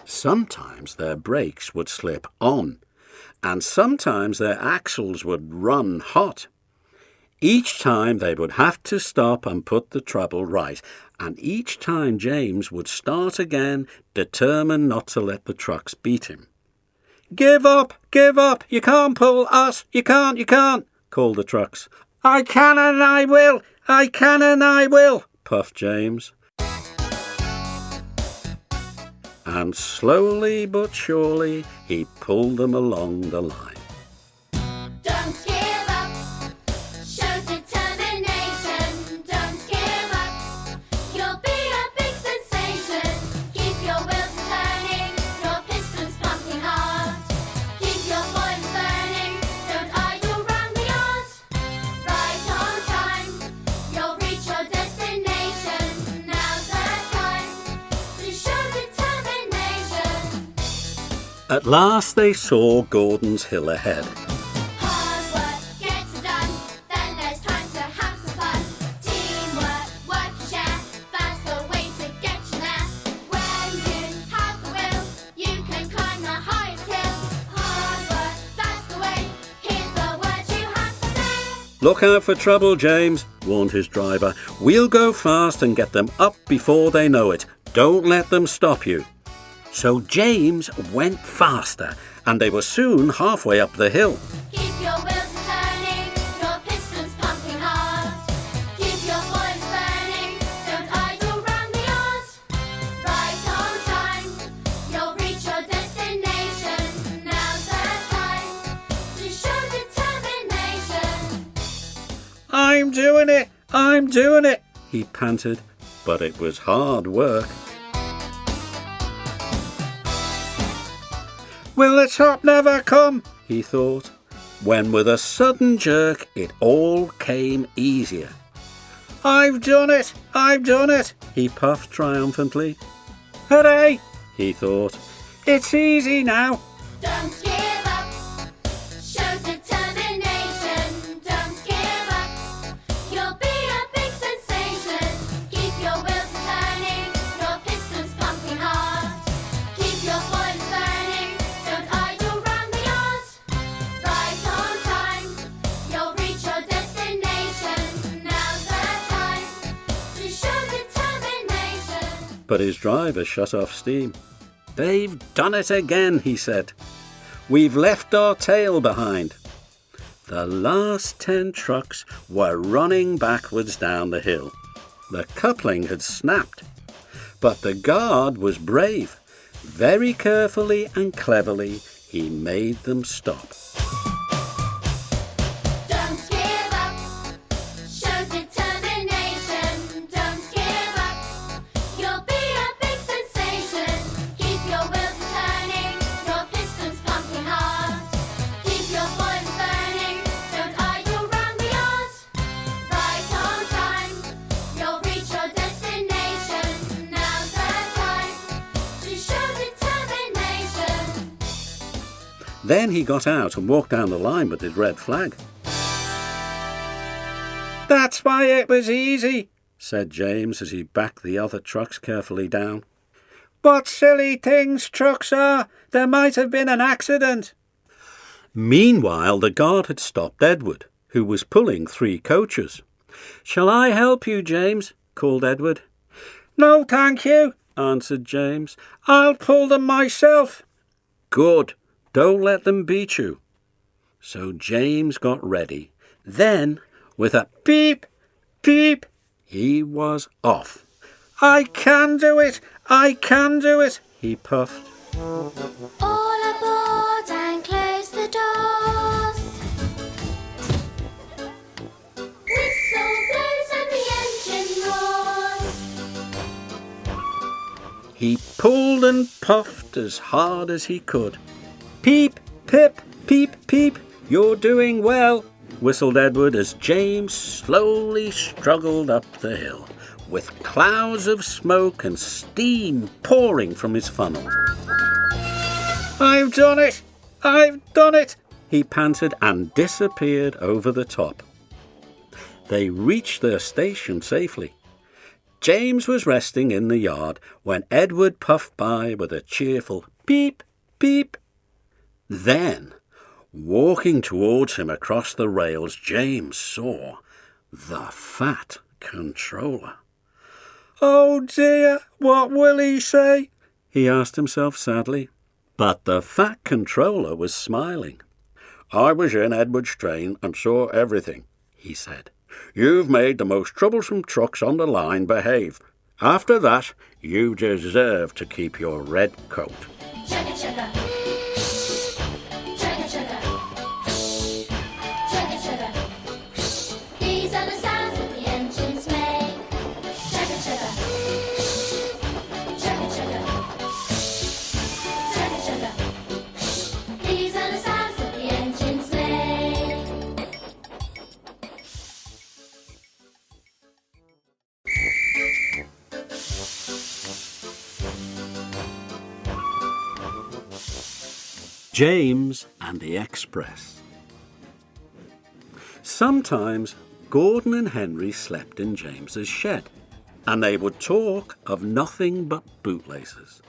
[SPEAKER 1] Sometimes their brakes would slip on, and sometimes their axles would run hot. Each time they would have to stop and put the trouble right, and each time James would start again, determined not to let the trucks beat him. Give up, you can't pull us, you can't, called the trucks. I can and I will, puffed James. And slowly but surely he pulled them along the line.
[SPEAKER 2] Don't give up. Show determination. Don't give up. You'll be a big sensation. Keep your wheels turning, your pistons pumping hard. Keep your boilers burning. Don't idle round the yard. Right on time. You'll reach your destination. Now's the time to show determination.
[SPEAKER 1] At last they saw Gordon's Hill ahead.
[SPEAKER 2] Hard work gets it done, then there's time to have some fun. Teamwork, work and share, that's the way to get you there. When you have the will, you can climb the highest hill. Hard work, that's the way, here's the words you have to say.
[SPEAKER 1] Look out for trouble, James, warned his driver. We'll go fast and get them up before they know it. Don't let them stop you. So James went faster, and they were soon halfway up the hill.
[SPEAKER 2] Keep your wheels turning, your pistons pumping hard. Keep your boilers burning, don't idle round the yard. Right on time, you'll reach your destination. Now's the time to show determination.
[SPEAKER 1] I'm doing it, he panted, but it was hard work. Will the top never come? He thought, when with a sudden jerk it all came easier. I've done it, he puffed triumphantly. Hooray, he thought, it's easy now.
[SPEAKER 2] Don't give up, show determination. Don't give up, you'll be a big sensation. Keep your wheels turning, your pistons pumping hard. Keep your boilers burning, don't idle round the yard. Right on time, you'll reach your destination. Now's the time to show determination.
[SPEAKER 1] But his driver shut off steam. "They've done it again," he said. "We've left our tail behind." The last 10 trucks were running backwards down the hill. The coupling had snapped, but the guard was brave. Very carefully and cleverly, he made them stop.
[SPEAKER 2] Don't give up. Show determination. Don't give up. You'll be a big sensation. Keep your wheels turning. Your pistons pumping hard. Keep your boilers burning. Don't idle round the yard. Right on time. You'll reach your destination. Now's the time to show determination.
[SPEAKER 1] Then he got out and walked down the line with his red flag. "That's why it was easy," said James as he backed the other trucks carefully down. "What silly things trucks are! There might have been an accident." Meanwhile, the guard had stopped Edward, who was pulling 3 coaches. "Shall I help you, James?" called Edward. "No, thank you," answered James. "I'll pull them myself." "Good. Don't let them beat you." So James got ready. Then, with a beep, beep, he was off. "I can do it! I can do it!" he puffed.
[SPEAKER 3] All aboard and close the doors.
[SPEAKER 2] Whistle blows and the engine roars.
[SPEAKER 1] He pulled and puffed as hard as he could. "Peep, pip, peep, peep, you're doing well," whistled Edward as James slowly struggled up the hill, with clouds of smoke and steam pouring from his funnel. "I've done it! I've done it!" he panted and disappeared over the top. They reached their station safely. James was resting in the yard when Edward puffed by with a cheerful peep, peep. Then, walking towards him across the rails, James saw the Fat Controller. "Oh dear, what will he say?" he asked himself sadly. But the Fat Controller was smiling. "I was in Edward's train and saw everything," he said. "You've made the most troublesome trucks on the line behave. After that, you deserve to keep your red coat."
[SPEAKER 2] Chugga chugga. Chugga chugga. Chugga chugga. These are the sounds that the engines make. Chugga chugga. Chugga chugga. Chugga chugga. These are the sounds that the engines make.
[SPEAKER 1] James and the Express. Sometimes Gordon and Henry slept in James's shed, and they would talk of nothing but bootlaces.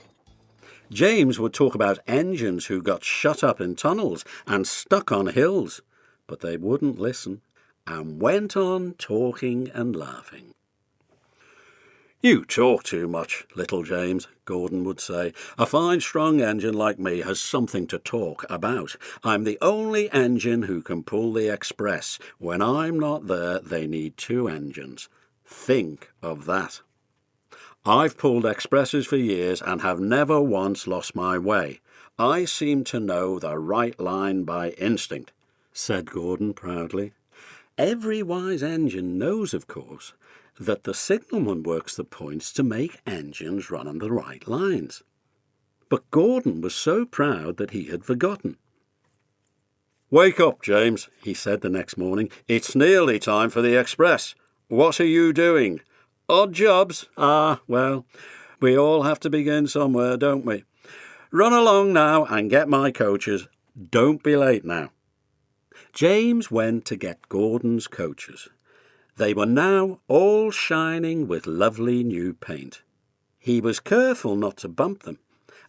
[SPEAKER 1] James would talk about engines who got shut up in tunnels and stuck on hills, but they wouldn't listen and went on talking and laughing. "You talk too much, little James," Gordon would say. "A fine, strong engine like me has something to talk about. I'm the only engine who can pull the Express. When I'm not there, they need 2 engines. Think of that. I've pulled expresses for years and have never once lost my way. I seem to know the right line by instinct," said Gordon proudly. Every wise engine knows, of course, that the signalman works the points to make engines run on the right lines. But Gordon was so proud that he had forgotten. "Wake up, James," he said the next morning. "It's nearly time for the Express. What are you doing?" "Odd jobs. Ah, well, we all have to begin somewhere, don't we? Run along now and get my coaches. Don't be late now." James went to get Gordon's coaches. They were now all shining with lovely new paint. He was careful not to bump them,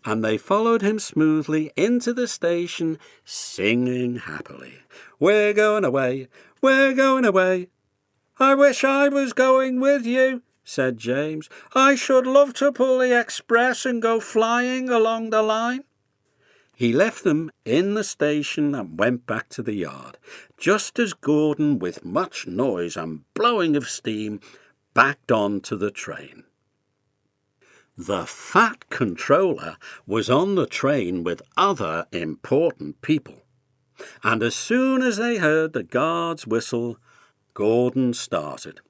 [SPEAKER 1] and they followed him smoothly into the station, singing happily. "We're going away, we're going away. I wish I was going with you," said James. "I should love to pull the express and go flying along the line." He left them in the station and went back to the yard, just as Gordon, with much noise and blowing of steam, backed on to the train. The Fat Controller was on the train with other important people, and as soon as they heard the guard's whistle, Gordon started.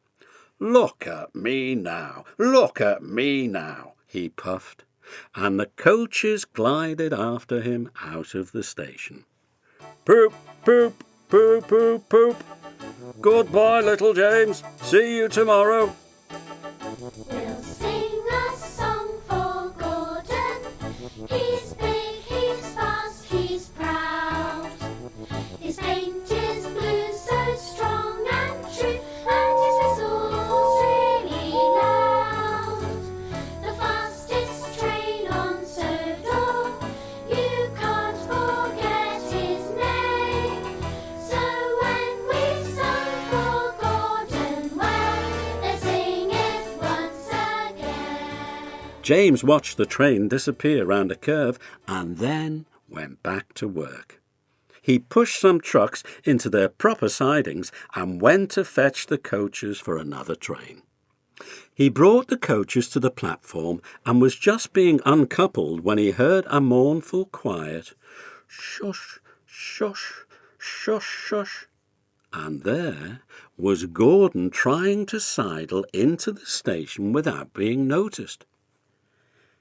[SPEAKER 1] "Look at me now, look at me now," he puffed, and the coaches glided after him out of the station. "Poop, poop, poop, poop, poop. Goodbye, little James. See you tomorrow."
[SPEAKER 2] We'll sing a song for Gordon. He's big, he's fast, he's proud. His paint is blue, so strong and true, and his whistle's really loud. The fastest train on Sodor, you can't forget his name. So when we sung for Gordon, well, let's sing it once again.
[SPEAKER 1] James watched the train disappear round a curve and then went back to work. He pushed some trucks into their proper sidings and went to fetch the coaches for another train. He brought the coaches to the platform and was just being uncoupled when he heard a mournful, quiet shush, shush, shush, shush. And there was Gordon trying to sidle into the station without being noticed.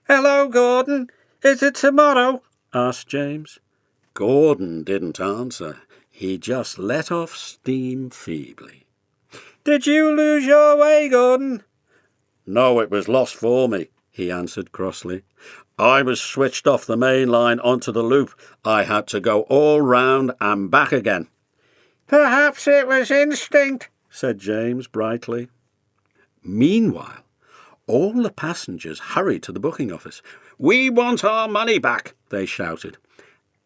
[SPEAKER 1] "Hello, Gordon. Is it tomorrow?" asked James. Gordon didn't answer. He just let off steam feebly. "Did you lose your way, Gordon?" "No, it was lost for me," he answered crossly. "I was switched off the main line onto the loop. I had to go all round and back again." "Perhaps it was instinct," said James brightly. Meanwhile, all the passengers hurried to the booking office. "We want our money back," they shouted.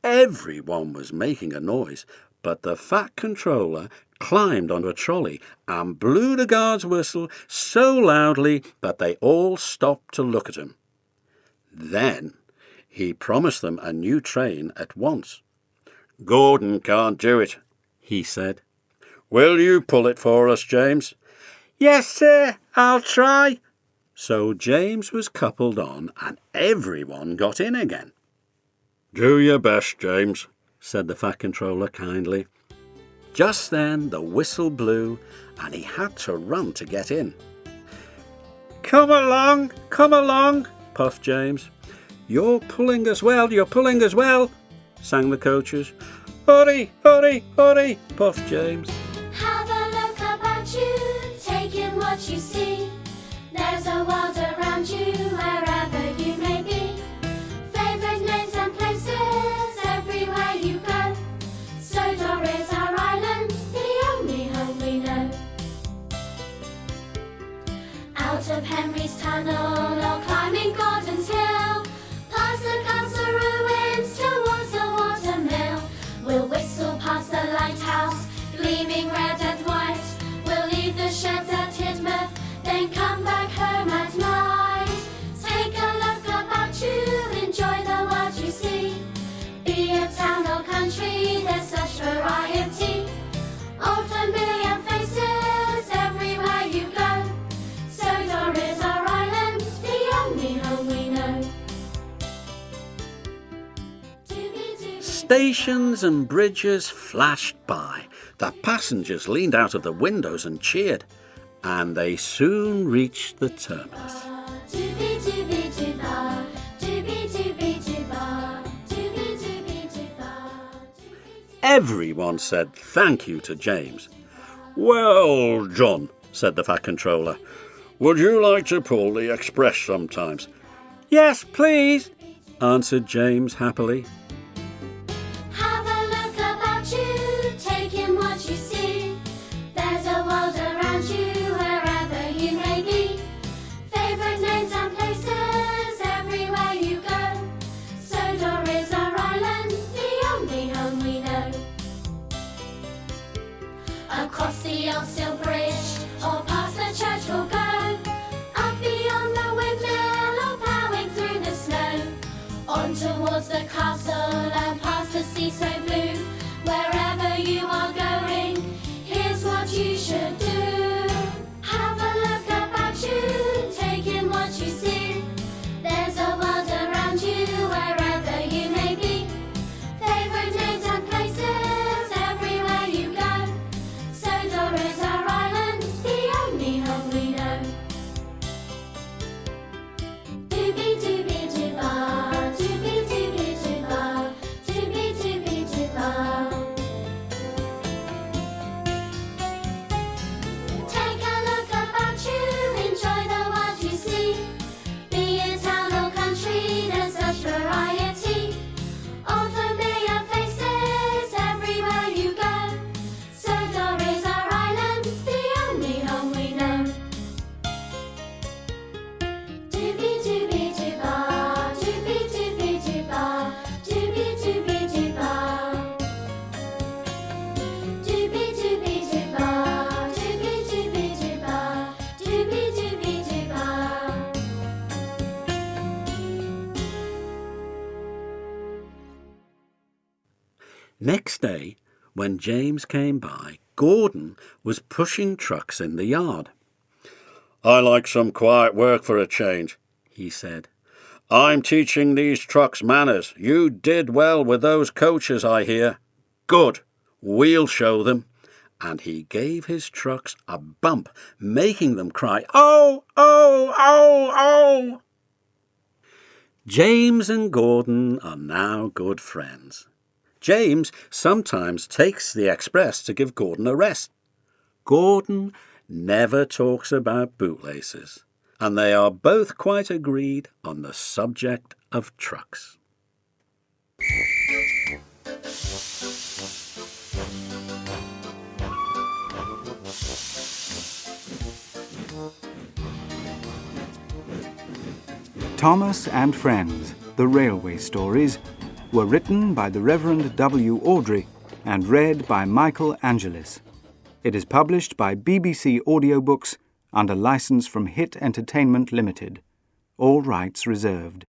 [SPEAKER 1] Everyone was making a noise, but the Fat Controller climbed onto a trolley and blew the guard's whistle so loudly that they all stopped to look at him. Then he promised them a new train at once. "Gordon can't do it," he said. "Will you pull it for us, James?" "Yes, sir, I'll try." So James was coupled on and everyone got in again. "Do your best, James," said the Fat Controller kindly. Just then the whistle blew and he had to run to get in. come along, puffed James. You're pulling us well, sang the coaches. Hurry, hurry, hurry, puffed James.
[SPEAKER 2] Have a look about you, take in what you see. There's a world around you, wherever you may be. Favourite names and places, everywhere you go. Sodor is our island, the only home we know. Out of Henry's Tunnel, or climbing Gordon's Hill, past the castle ruins towards the watermill. We'll whistle past the lighthouse, gleaming red and white. We'll leave the sheds at Tidmouth, then come back home at night. Take a look about you, enjoy the world you see. Be it town or country, there's such variety. Old familiar faces everywhere you go. Sodor is our island, the only home we know.
[SPEAKER 1] Stations and bridges flashed by. The passengers leaned out of the windows and cheered. And they soon reached the terminus. Everyone said thank you to James. Well, John, said the Fat Controller, would you like to pull the express sometimes? Yes, please, answered James happily.
[SPEAKER 2] Have a look about you, take in what you see. There's a world around you, wherever you may be. Favourite names and places, everywhere you go. Sodor is our island, the only home we know. Across the old steel bridge, or past the church we'll go.
[SPEAKER 1] Next day, when James came by, Gordon was pushing trucks in the yard. "I like some quiet work for a change," he said. "I'm teaching these trucks manners. You did well with those coaches, I hear. Good. We'll show them." And he gave his trucks a bump, making them cry, "Oh, oh, oh, oh!" James and Gordon are now good friends. James sometimes takes the express to give Gordon a rest. Gordon never talks about bootlaces, and they are both quite agreed on the subject of trucks.
[SPEAKER 4] Thomas and Friends, The Railway Stories, were written by the Reverend W. Awdry and read by Michael Angelis. It is published by BBC Audiobooks under license from Hit Entertainment Limited. All rights reserved.